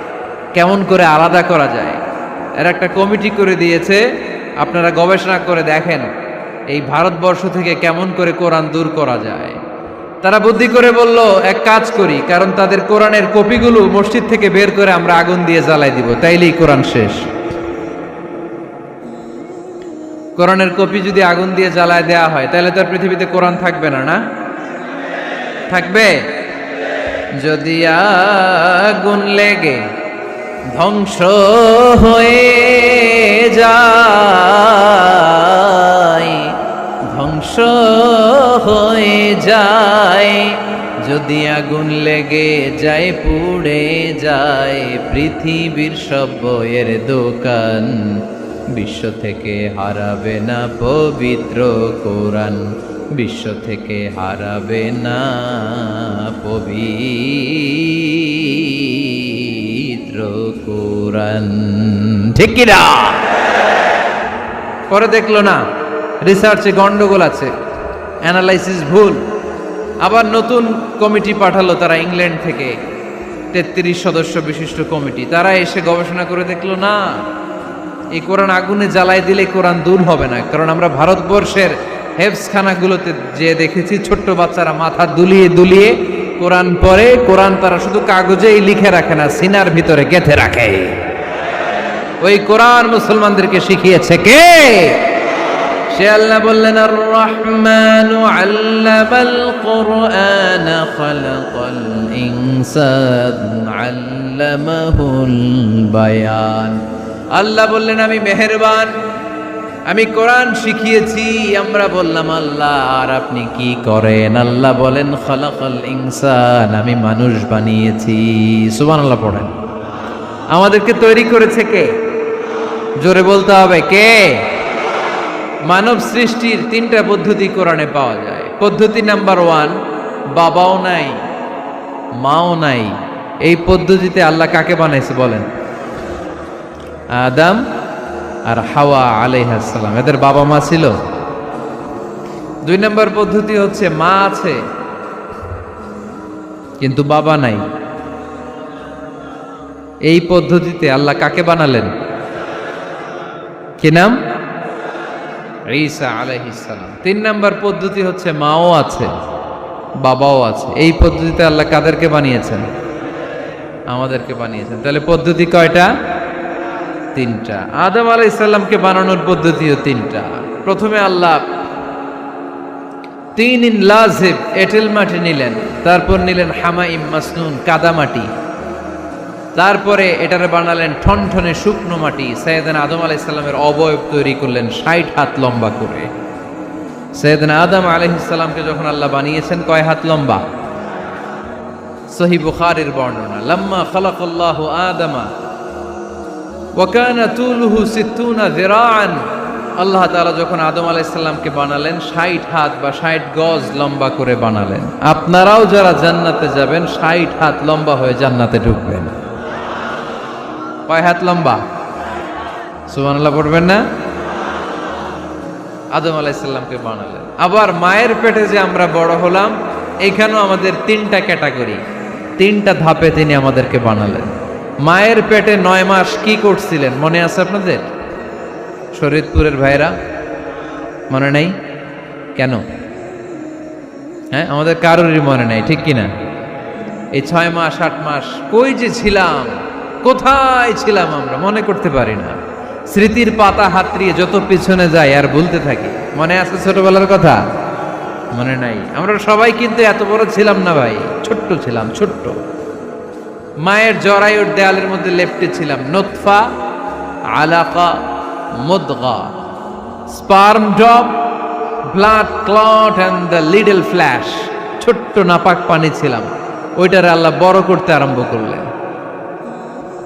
কেমন করে আলাদা করা যায়। এর একটা কমিটি করে দিয়েছে, আপনারা গবেষণা করে দেখেন এই ভারতবর্ষ থেকে কেমন করে কোরআন দূর করা যায়। তারা বুদ্ধি করে বলল, এক কাজ করি, কারণ তাদের কোরআনের কপিগুলো মসজিদ থেকে বের করে আমরা আগুন দিয়ে জ্বালাই দিব, তাইলেই কোরআন শেষ। কোরআনের কপি যদি আগুন দিয়ে জ্বালায় দেওয়া হয়, তাহলে তো আর পৃথিবীতে কোরআন থাকবে না, না থাকবে? যদি আগুন লেগে ধ্বংস হয়ে যায়, ধ্বংস হয়ে যায়, যদি আগুন লেগে যায়, পুড়ে যায় পৃথিবীর সব বইয়ের দোকান, বিশ্ব থেকে হারাবে না পবিত্র কোরআন, বিশ্ব থেকে হারাবে না পবিত্র কোরআন, ঠিক কি না? পরে দেখলো না রিসার্চে গন্ডগোল আছে, অ্যানালাইসিস ভুল, আবার নতুন কমিটি পাঠালো তারা ইংল্যান্ড থেকে, 33 সদস্য বিশিষ্ট কমিটি। তারা এসে গবেষণা করে দেখলো না, এই কোরআন আগুনে জ্বালাই দিলে কোরআন দূর হবে না। কারণ আমরা ভারতবর্ষের হেফজখানাগুলোতে যে দেখেছি, ছোট্ট বাচ্চারা মাথা দুলিয়ে দুলিয়ে কোরআন পড়ে। কোরআন তারা শুধু কাগজেই লিখে রাখে না, সিনার ভিতরে গেঁথে রাখে। ওই কোরআন মুসলমানদেরকে শিখিয়েছে কে? সে আল্লাহ বললেন, আর রহমানু আল্লামাল কুরআন খালাকাল ইনসান আল্লামাহুল বায়ান। আল্লাহ বললেন, আমি মেহেরবান, আমি কোরআন শিখিয়েছি। আমরা বললাম, আল্লাহ আর আপনি কি করেন? আল্লাহ বলেন, খালাকাল ইনসান, আমি মানুষ বানিয়েছি। সুবহানাল্লাহ পড়েন। আমাদেরকে তৈরি করেছে কে? জোরে বলতে হবে, কে? মানব সৃষ্টির 3টা পদ্ধতি কোরআনে পাওয়া যায়। পদ্ধতি নাম্বার 1, বাবাও নাই মাও নাই। এই পদ্ধতিতে আল্লাহ কাকে বানাইছে বলেন? আদম আর হাওয়া আলাইহিস সালাম, এদের বাবা মা ছিল। 2 নম্বর পদ্ধতি হচ্ছে মা আছে কিন্তু বাবা নাই। এই পদ্ধতিতে আল্লাহ কাকে বানালেন? কি নাম? ঈসা আলাইহিস সালাম। 3 নম্বর পদ্ধতি হচ্ছে মাও আছে বাবাও আছে। এই পদ্ধতিতে আল্লাহ কাদেরকে বানিয়েছেন? আমাদেরকে বানিয়েছেন। তাহলে পদ্ধতি কয়টা? 3টা। আদম আলাইহিস সালামকে বানানোর পদ্ধতিও 3টা। প্রথমে আল্লাহ 3 লাজিব এঁটেল মাটি নিলেন, তারপর নিলেন হামাইম মাসনুন কাদা মাটি, তারপরে এটারে বানালেন ঠনঠনে শুকনো মাটি। সাইয়েদনা আদম আলাইহিস সালামের অবয়ব তৈরি করলেন 60 হাত লম্বা করে। সাইয়েদনা আদম আলাইহিস সালামকে যখন আল্লাহ বানিয়েছেন, কয় হাত লম্বা? সহিহ বুখারীর বর্ণনা, লাম্মা খালাকাল্লাহু আদামা ওয়া কানা তুলুহু 60 যিরাআন। আল্লাহ তাআলা যখন আদম আলাইহিস সালামকে বানালেন, 60 হাত বা 60 গজ লম্বা করে বানালেন। আপনারাও যারা জান্নাতে যাবেন, 60 হাত লম্বা হয়ে জান্নাতে ঢুকবেন। কয় হাত লম্বা? সুবহানাল্লাহ পড়বেন না? আদম আলাইহিস সালামকে বানালেন। আবার মায়ের পেটে যে আমরা বড় হলাম, এখানেও আমাদের 3টা ক্যাটাগরি, 3টা ধাপে তিনি আমাদেরকে বানালেন। মায়ের পেটে 9 মাস কি করছিলেন মনে আছে আপনাদের? শরীয়তপুরের ভাইরা মনে নাই কেন? হ্যাঁ, আমাদের কারোরই মনে নাই, ঠিক কিনা? এই 6 মাস 8 মাস কই যে ছিলাম, কোথায় ছিলাম আমরা মনে করতে পারি না। স্মৃতির পাতা হাতড়িয়ে যত পিছনে যাই আর ভুলতে থাকি। মনে আছে ছোটবেলার কথা? মনে নাই। আমরা সবাই কিন্তু এত বড় ছিলাম না ভাই, ছোট্ট ছিলাম, ছোট্ট। মায়ের জরায়ুর দেয়ালের মধ্যে লেপ্টে ছিলাম। নুতফা, আলাকা, মুদগা, sperm drop, blood clot and the little flesh. ছোট্ট নাপাক পানি ছিলাম। ওইটারে আল্লাহ বড় করতে আরম্ভ করলেন।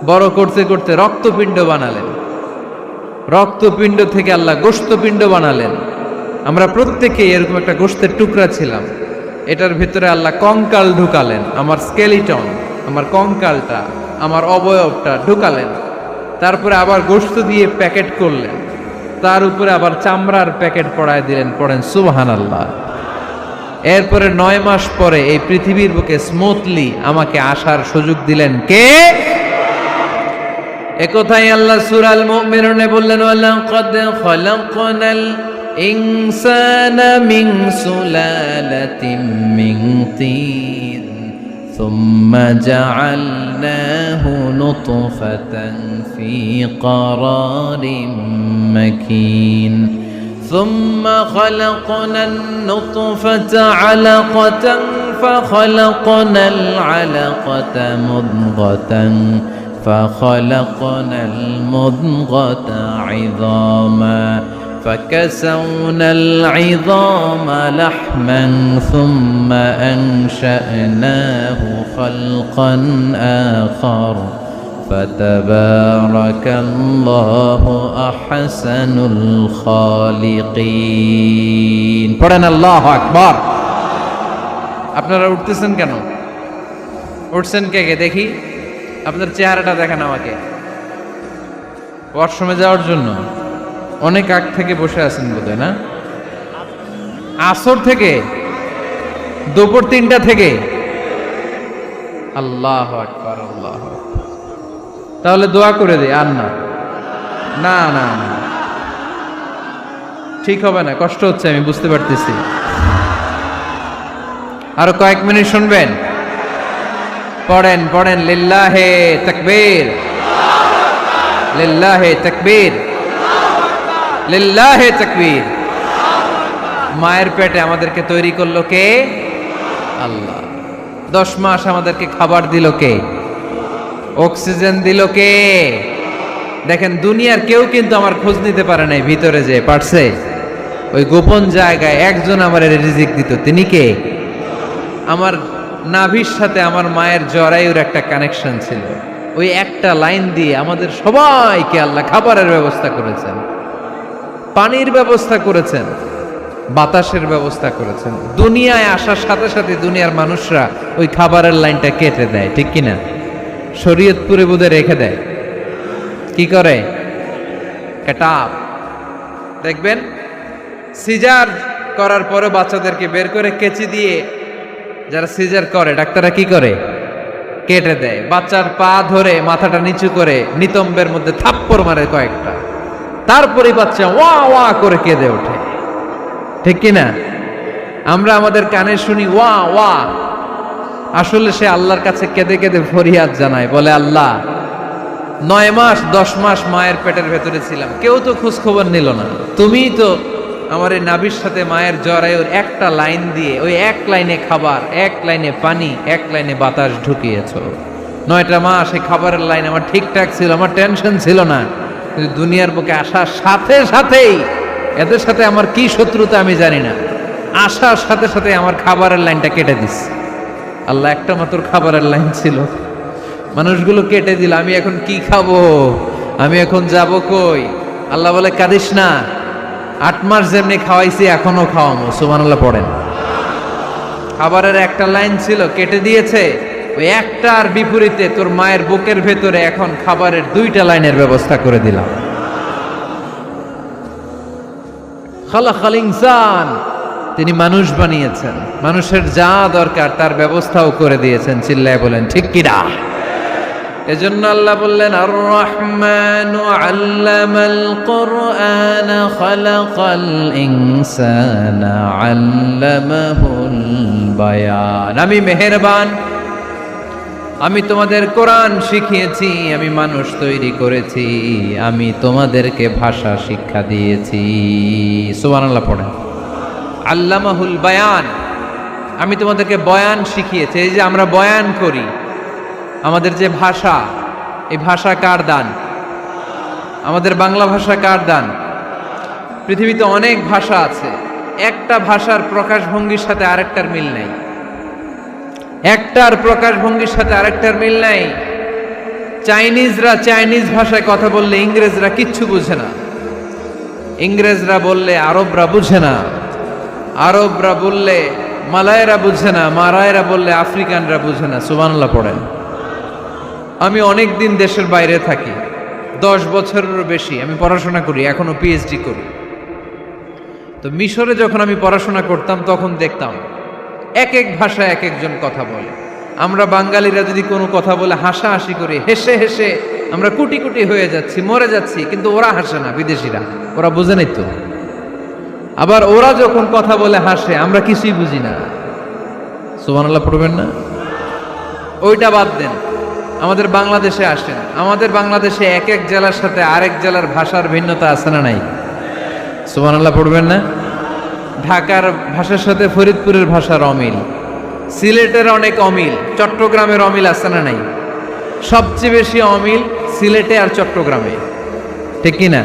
বড় করতে করতে রক্তপিণ্ড বানালেন। রক্তপিণ্ড থেকে আল্লাহ গোশতপিণ্ড বানালেন। আমরা প্রত্যেকেই এরকম একটা গোশতের টুকরা ছিলাম। এটার ভিতরে আল্লাহ কঙ্কাল ঢুকালেন। আমার স্কেলিটন, আমার কঙ্কালটা, আমার অবয়বটা ঢুকালেন। তারপরে আবার গোশত দিয়ে প্যাকেট করলেন। তার উপরে আবার চামড়ার প্যাকেট পড়ায় দিলেন। পড়েন সুবহানাল্লাহ। এরপরে 9 মাস পরে এই পৃথিবীর বুকে স্মুথলি আমাকে আসার সুযোগ দিলেন কে? একথাই আল্লাহ সূরা আল মুমিনুনে বললেন, ওয়ালাকাদ খালাকনাল ইনসানা মিন সুলালাতিন মিন তিন সুম্মা জাআলনাহু নুতফাতান ফি ক্বারারিন মাকিন ثم خلقنا النطفة علقة فخلقنا العلقة مضغة فخلقنا المضغة عظاما فكسونا العظام لحما ثم أنشأناه خلقا آخر فتبارك الله أحسن الخالقين পড়েন আল্লাহু আকবার। আপনারা উঠতেছেন কেন? উঠছেন কে কে দেখি? আপনার চেহারাটা দেখেন আমাকে। ওয়াশরুমে যাওয়ার জন্য অনেক আগ থেকে বসে আছেন বোধহয়, না? আসর থেকে, দুপুর 3টা থেকে। আল্লাহু আকবার, আল্লাহু আকবার। তাহলে দোয়া করে দেই। আর না না না না, ঠিক হবে না, কষ্ট হচ্ছে, আমি বুঝতে পারতেছি। আরো কয়েক মিনিট শুনবেন? পড়েন পড়েন, লিল্লাহে তাকবীর, লিল্লাহে তাকবীর, লিল্লাহে তাকবীর। মায়ের পেটে আমাদেরকে তৈরি করলো কে? আল্লাহ। 10 মাস আমাদেরকে খাবার দিল কে? অক্সিজেন দিল কে? দেখেন, দুনিয়ার কেউ কিন্তু আমার খোঁজ নিতে পারে নাই। ভিতরে যে পারছে, ওই গোপন জায়গায় একজন আমার রিজিক দিত। তিনি কে? আমার নাভির সাথে আমার মায়ের জরায়ুর একটা কানেকশন ছিল। ওই একটা লাইন দিয়ে আমাদের সবাইকে আল্লাহ খাবারের ব্যবস্থা করেছেন, পানির ব্যবস্থা করেছেন, বাতাসের ব্যবস্থা করেছেন। দুনিয়ায় আসার সাথে সাথে দুনিয়ার মানুষরা ওই খাবারের লাইনটা কেটে দেয়, ঠিক কিনা? শরীয়তপুরে বোধে রেখে দেয়। কি করে? কাটাপ। দেখবেন সিজার করার পরে বাচ্চাদেরকে বের করে কেচি দিয়ে, যারা সিজার করে ডাক্তাররা কি করে? কেটে দেয়। বাচ্চার পা ধরে মাথাটা নিচু করে নিতম্বের মধ্যে থাপ্পড় মারে কয়েকটা। তারপরে বাচ্চা ওয়া ওয়া করে কেঁদে ওঠে, ঠিক কিনা? আমরা আমাদের কানে শুনি ওয়া ওয়া, আসলে সে আল্লাহর কাছে কেঁদে কেঁদে ফরিয়াদ জানায়, বলে আল্লাহ 9 মাস 10 মাস মায়ের পেটের ভেতরে ছিলাম, কেউ তো খোঁজ খবর নিল না। তুমিই তো আমার এই নাভির সাথে মায়ের জরায়ুর একটা লাইন দিয়ে, ওই এক লাইনে খাবার, এক লাইনে পানি, এক লাইনে বাতাস ঢুকিয়েছো। 9টা মাস এই খাবারের লাইন আমার ঠিকঠাক ছিল, আমার টেনশন ছিল না। কিন্তু দুনিয়ার বুকে আসার সাথে সাথেই, এদের সাথে আমার কি শত্রুতা আমি জানি না, আসার সাথে সাথে আমার খাবারের লাইনটা কেটে দিস। আল্লাহ একটা মাত্র খাবারের লাইন ছিল, মানুষগুলো কেটে দিল। আমি এখন কি খাবো? আমি এখন যাব কই? আল্লাহ বলে কাঁদিস না, 8 মাস যেমনি খাওয়াইছি এখনো খাওয়াবো। সুবহানাল্লাহ পড়েন। খাবারের একটা লাইন ছিল, কেটে দিয়েছে। ওই একটার বিপরীতে তোর মায়ের বুকের ভেতরে এখন খাবারের 2টা লাইনের ব্যবস্থা করে দিলাম। খালাকাল ইনসান, তিনি মানুষ বানিয়েছেন, মানুষের যা দরকার তার ব্যবস্থাও করে দিয়েছেন। চিল্লায় বলেন ঠিক কিনা? এজন্য আল্লাহ বললেন, আর রহমানু আল্লামাল কুরআন খালাকাল ইনসানা আল্লামাহুল বায়ান। আমি মেহেরবান, আমি তোমাদের কোরআন শিখিয়েছি, আমি মানুষ তৈরি করেছি, আমি তোমাদেরকে ভাষা শিক্ষা দিয়েছি। সুবহানাল্লাহ পড়েন। আল্লামাহুল বায়ান, আমি তোমাদেরকে বয়ান শিখিয়েছি। এই যে আমরা বয়ান করি, আমাদের যে ভাষা, এই ভাষা কার দান? আমাদের বাংলা ভাষা কার দান? পৃথিবীতে অনেক ভাষা আছে, একটা ভাষার প্রকাশভঙ্গির সাথে আরেকটার মিল নাই। একটার প্রকাশভঙ্গির সাথে আরেকটার মিল নাই। চাইনিজরা চাইনিজ ভাষায় কথা বললে ইংরেজরা কিচ্ছু বুঝে না, ইংরেজরা বললে আরবরা বুঝে না, আরবরা বললে মালায়রা বুঝে না, মারায়রা বললে আফ্রিকানরা বুঝে না। সুবহানাল্লাহ পড়েন। আমি অনেক দিন দেশের বাইরে থাকি, 10 বছরেরও বেশি আমি পড়াশোনা করি, এখনো পিএইচডি করি। তো মিশরে যখন আমি পড়াশোনা করতাম তখন দেখতাম এক এক ভাষায় এক একজন কথা বলে। আমরা বাঙালিরা যদি কোনো কথা বলে হাসাহাসি করি, হেসে হেসে আমরা কুটি কুটি হয়ে যাচ্ছি, মরে যাচ্ছি, কিন্তু ওরা হাসে না, বিদেশিরা, ওরা বুঝে নাই তো। আবার ওরা যখন কথা বলে হাসে, আমরা কিছুই বুঝি না। সুবহানাল্লাহ পড়বেন না? ওইটা বাদ দেন, আমাদের বাংলাদেশে আসেন। আমাদের বাংলাদেশে এক এক জেলার সাথে আরেক জেলার ভাষার ভিন্নতা আছে না নাই? সুবহানাল্লাহ পড়বেন না? ঢাকার ভাষার সাথে ফরিদপুরের ভাষার অমিল, সিলেটের অনেক অমিল, চট্টগ্রামের অমিল আছে না নাই? সবচেয়ে বেশি অমিল সিলেটে আর চট্টগ্রামে, ঠিক কি না?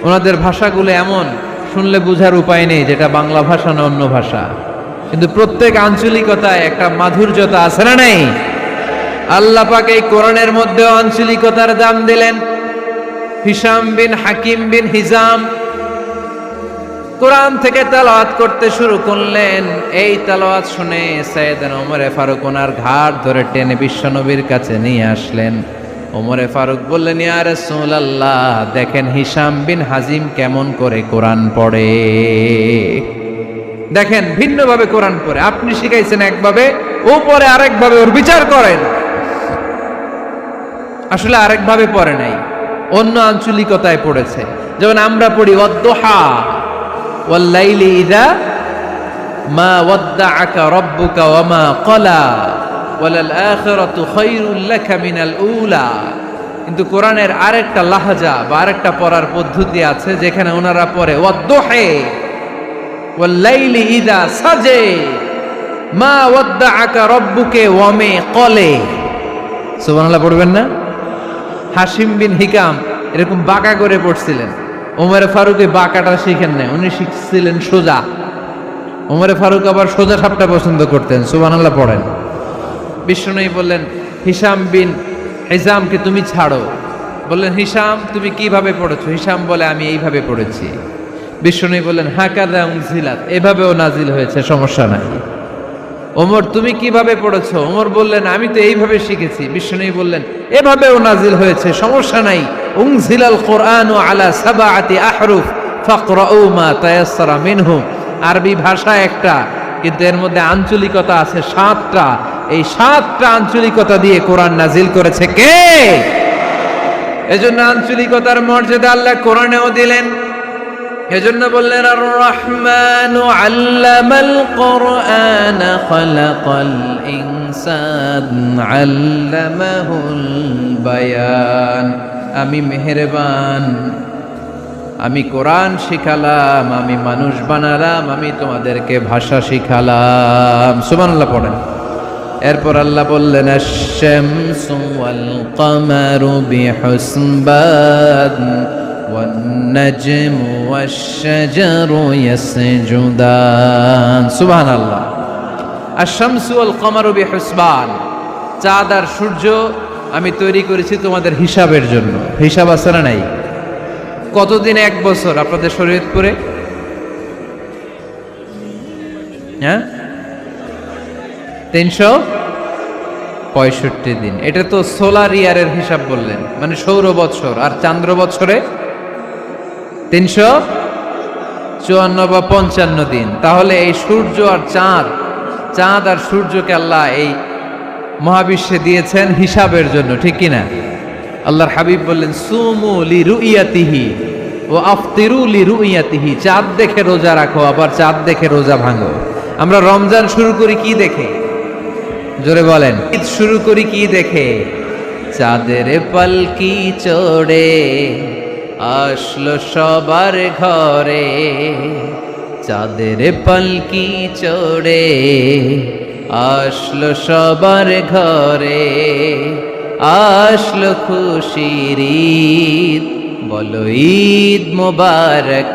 ওনাদের ভাষাগুলো এমন, শুনলে বুঝার উপায় নেই যেটা বাংলা ভাষা না অন্য ভাষা, কিন্তু প্রত্যেক আঞ্চলিকতায় একটা মাধুর্যতা আছে না নাই? আল্লাহ পাক এই কোরআনের মধ্যে আঞ্চলিকতার দাম দিলেন। হিশাম বিন হাকিম বিন হিজাম কোরআন থেকে তেলাওয়াত করতে শুরু করলেন। এই তেলাওয়াত শুনে সাইয়েদনা ওমরে ফারুক ওনার ঘাট ধরে টেনে বিশ্বনবীর কাছে নিয়ে আসলেন। ওমরে ফারুক বললেন, ইয়া রাসূলুল্লাহ, দেখেন হিশাম বিন হাজিম কেমন করে কোরআন পড়ে। দেখেন ভিন্নভাবে কোরআন পড়ে, আপনি শিখাইছেন একভাবে, ও পড়ে আরেকভাবে, ওর বিচার করেন। আসলে আরেকভাবে পড়ে নাই, অন্য আঞ্চলিকতায় পড়েছে। যেমন আমরা পড়ি ওয়াদ্দুহা ওয়াল্লাইলি ইযা মা ওয়াদ্দাআকা রাব্বুকা ওয়া মা ক্বালা ওয়ালাল আখিরাতু খায়রুল লাকা মিনাল উলা। কিন্তু কোরআনের আরেকটা লাহাজা বা আরেকটা পড়ার পদ্ধতি আছে, যেখানে ওনারা পড়ে ওয়াদ্দুহা ওয়াল্লাইলি ইযা সাজে মা ওয়াদ্দাআকা রাব্বুকা ওয়া মা ক্বালা। সুবহানাল্লাহ পড়বেন না? হাশিম বিন হিকাম এরকম বাঁকা করে পড়ছিলেন। ওমরে ফারুকে বাঁকাটা শিখেন না, উনি শিখছিলেন সোজা। ওমরে ফারুক আবার সোজা সাপটা পছন্দ করতেন। সুবহানাল্লাহ পড়েন। বিষ্ণুই বললেন, হিশাম বিন হিজামকে তুমি ছাড়ো। বললেন, হিশাম তুমি কিভাবে পড়েছো? হিশাম বলে, আমি এইভাবে পড়েছি। বিষ্ণুই বললেন, হাকাযা উনজিলাত, এভাবেও নাজিল হয়েছে, সমস্যা নাই। ওমর তুমি কিভাবে পড়েছো? ওমর বললেন, আমি তো এইভাবে শিখেছি। বিষ্ণুই বললেন, এভাবেও নাজিল হয়েছে, সমস্যা নাই। উনজিলাল কুরআনু আলা সাবআতি আহরুফ ফাকরাউ মা তায়াসসারা মিনহু। আরবি ভাষা একটা, কিন্তু এর মধ্যে আঞ্চলিকতা আছে 7টা। এই 7টা আঞ্চলিকতা দিয়ে কোরআন নাজিল করেছে কে? এজন্য আঞ্চলিকতার মর্যাদা আল্লাহ কোরআনেও দিলেন। এজন্য বললেন, আর রহমানু আল্লামাল কুরআন খালাকাল ইনসান আল্লামাহুল বায়ান। আমি মেহেরবান, আমি কোরআন শিখালাম, আমি মানুষ বানালাম, আমি তোমাদেরকে ভাষা শিখালাম। সুবহানাল্লাহ পড়েন। এরপর আল্লাহ বললেন, আশ-শামসু ওয়াল কামারু বিহুসবান ওয়ান নাজমু ওয়াশ-শাজারু ইয়াসজুদান। সুবহানাল্লাহ। আশ-শামসু ওয়াল কামারু বিহুসবান, চাঁদ আর সূর্য আমি তৈরি করেছি তোমাদের হিসাবের জন্য। হিসাব আছে না নাই? কতদিন এক বছর আপনাদের শরীয়তপুরে? হ্যাঁ, 365 দিন। এটা তো সোলার ইয়ারের হিসাব বললেন, মানে সৌর বৎসর। আর চান্দ্র বৎসরে 354 বা 55 দিন। তাহলে এই সূর্য আর চাঁদ, চাঁদ আর সূর্যকে আল্লাহ এই মহাবিশ্বে দিয়েছেন হিসাবের জন্য, ঠিক কিনা? আল্লাহর হাবিব বললেন, সুমু লিরুইয়াতিহি ও আফতিরু লিরুইয়াতিহি। চাঁদ দেখে রোজা রাখো, আবার চাঁদ দেখে রোজা ভাঙো। আমরা রমজান শুরু করি কি দেখে? জোরে বলেন। ঈদ শুরু করি কি দেখে? চাঁদের পালকি চড়ে আসলো সবার ঘরে, চাঁদের পালকি চড়ে আসলো সবার ঘরে, আসলো খুশির ঈদ, বলো ঈদ মুবারক,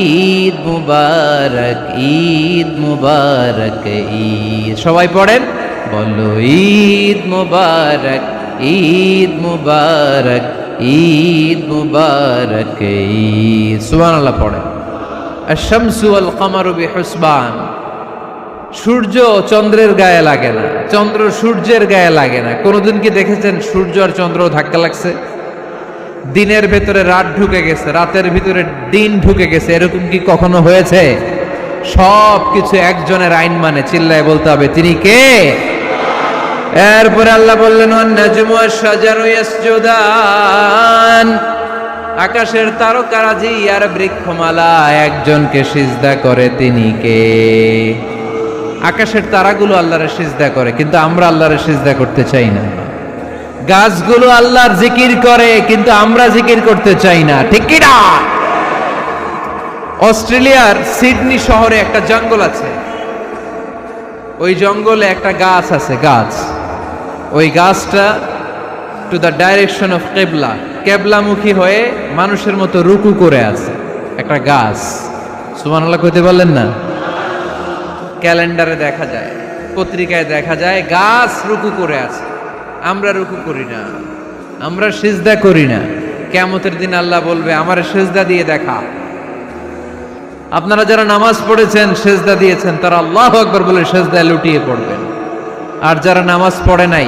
ঈদ মুবারক, ঈদ মুবারক, ঈদ। সবাই পড়েন, বলো ঈদ মুবারক, ঈদ মুবারক, ঈদ মুবারক, ঈদ। সুবহানাল্লাহ পড়েন। আশ-শামসু ওয়াল কামারু বিহুসবান। সূর্য চন্দ্রের গায়ে লাগে না, চন্দ্র সূর্যের গায়ে লাগে না। কোনোদিন কি দেখেছেন সূর্য আর চন্দ্র ধাক্কা লাগছে? দিনের ভেতরে রাত ঢুকে গেছে, রাতের ভিতরে দিন ঢুকে গেছে, এরকম কি কখনো হয়েছে? সব কিছু একজনের আইন মানে, চিল্লায় বলতে হবে তিনি কে। এরপরে আল্লাহ বললেন ওয়ান-নাজমু ওয়াশ-শাজারু ইয়াসজুদান। আকাশের তারকারাজি আর বৃক্ষমালা একজনকে সিজদা করে, তিনি কে? আকাশের তারাগুলো আল্লাহরে সিজদা করে, কিন্তু আমরা আল্লাহরে সিজদা করতে চাই না। গাছগুলো আল্লাহর জিকির করে, কিন্তু আমরা জিকির করতে চাই না, ঠিক কি না? অস্ট্রেলিয়ার সিডনি শহরে একটা জঙ্গল আছে। ওই জঙ্গলে একটা গাছ আছে, গাছ। ওই গাছটা টু দ্য ডাইরেকশন অফ কেবলা, কেবলামুখী হয়ে মানুষের মতো রুকু করে আছে একটা গাছ। সুবহানাল্লাহ কইতে পারলেন না? ক্যালেন্ডারে দেখা যায়, পত্রিকায় দেখা যায়, গাছ রুকু করে আছে। আমরা রুকু করি না, আমরা সিজদা করি না। কিয়ামতের দিন আল্লাহ বলবে আমারে সিজদা দিয়ে দেখা। আপনারা যারা নামাজ পড়েছেন, সিজদা দিয়েছেন, তারা আল্লাহু আকবার বলে সিজদায় লুটিয়ে পড়বেন। আর যারা নামাজ পড়ে নাই,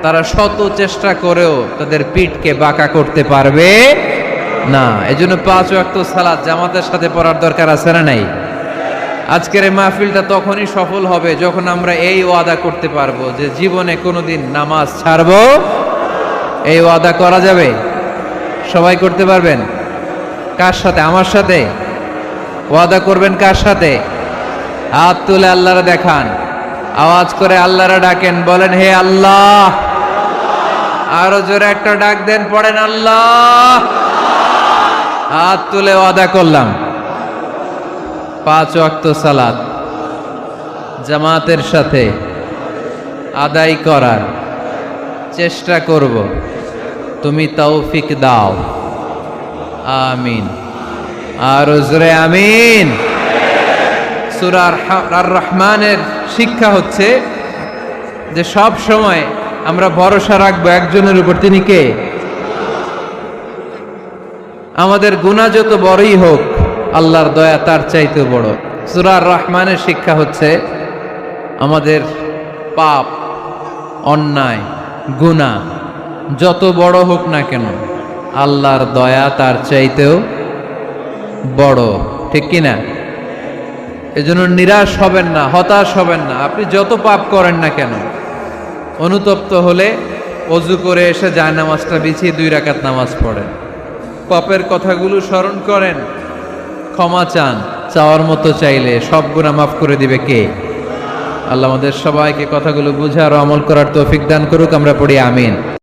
তারা শত চেষ্টা করেও তাদের পিঠকে বাঁকা করতে পারবে না। এজন্য 5 ওয়াক্ত সালাত জামাতের সাথে পড়ার দরকার আছে না নাই? আজকের এই মাহফিলটা তখনই সফল হবে যখন আমরা এই ওয়াদা করতে পারবো যে জীবনে কোনোদিন নামাজ ছাড়বো। এই ওয়াদা করা যাবে? সবাই করতে পারবেন? কার সাথে? আমার সাথে ওয়াদা করবেন। কার সাথে? হাত তুলে আল্লাহরে দেখান, আওয়াজ করে আল্লাহরে ডাকেন, বলেন হে আল্লাহ। আরো জোরে একটা ডাক দেন, পড়েন আল্লাহ। হাত তুলে ওয়াদা করলাম 5 ওয়াক্ত সালাত জামাতের সাথে আদায় করার চেষ্টা করব, তুমি তৌফিক দাও, আমিন। আর জোরে আমিন। সূরা আর রহমানের শিক্ষা হচ্ছে যে সব সময় আমরা ভরসা রাখবো একজনের উপর, তিনি কে? আমাদের গুনাহ যত বড়ই হোক, আল্লাহর দয়া তার চাইতেও বড়। সূরা আর রহমানের শিক্ষা হচ্ছে আমাদের পাপ, অন্যায়, গুনাহ যত বড় হোক না কেন, আল্লাহর দয়া তার চাইতেও বড়, ঠিক কিনা? এজন্য নিরাশ হবেন না, হতাশ হবেন না। আপনি যত পাপ করেন না কেন, অনুতপ্ত হলে ওযু করে এসে জায়নামাজটা বিছিয়ে 2 রাকাত নামাজ পড়েন, পাপের কথাগুলো স্মরণ করেন, ক্ষমা চান। চাওয়ার মতো চাইলে সব গুনাহ মাফ করে দিবে কে? আল্লাহ আমাদের সবাইকে কথাগুলো বুঝে আর আমল করার তৌফিক দান করুক। আমরা পড়ি আমিন।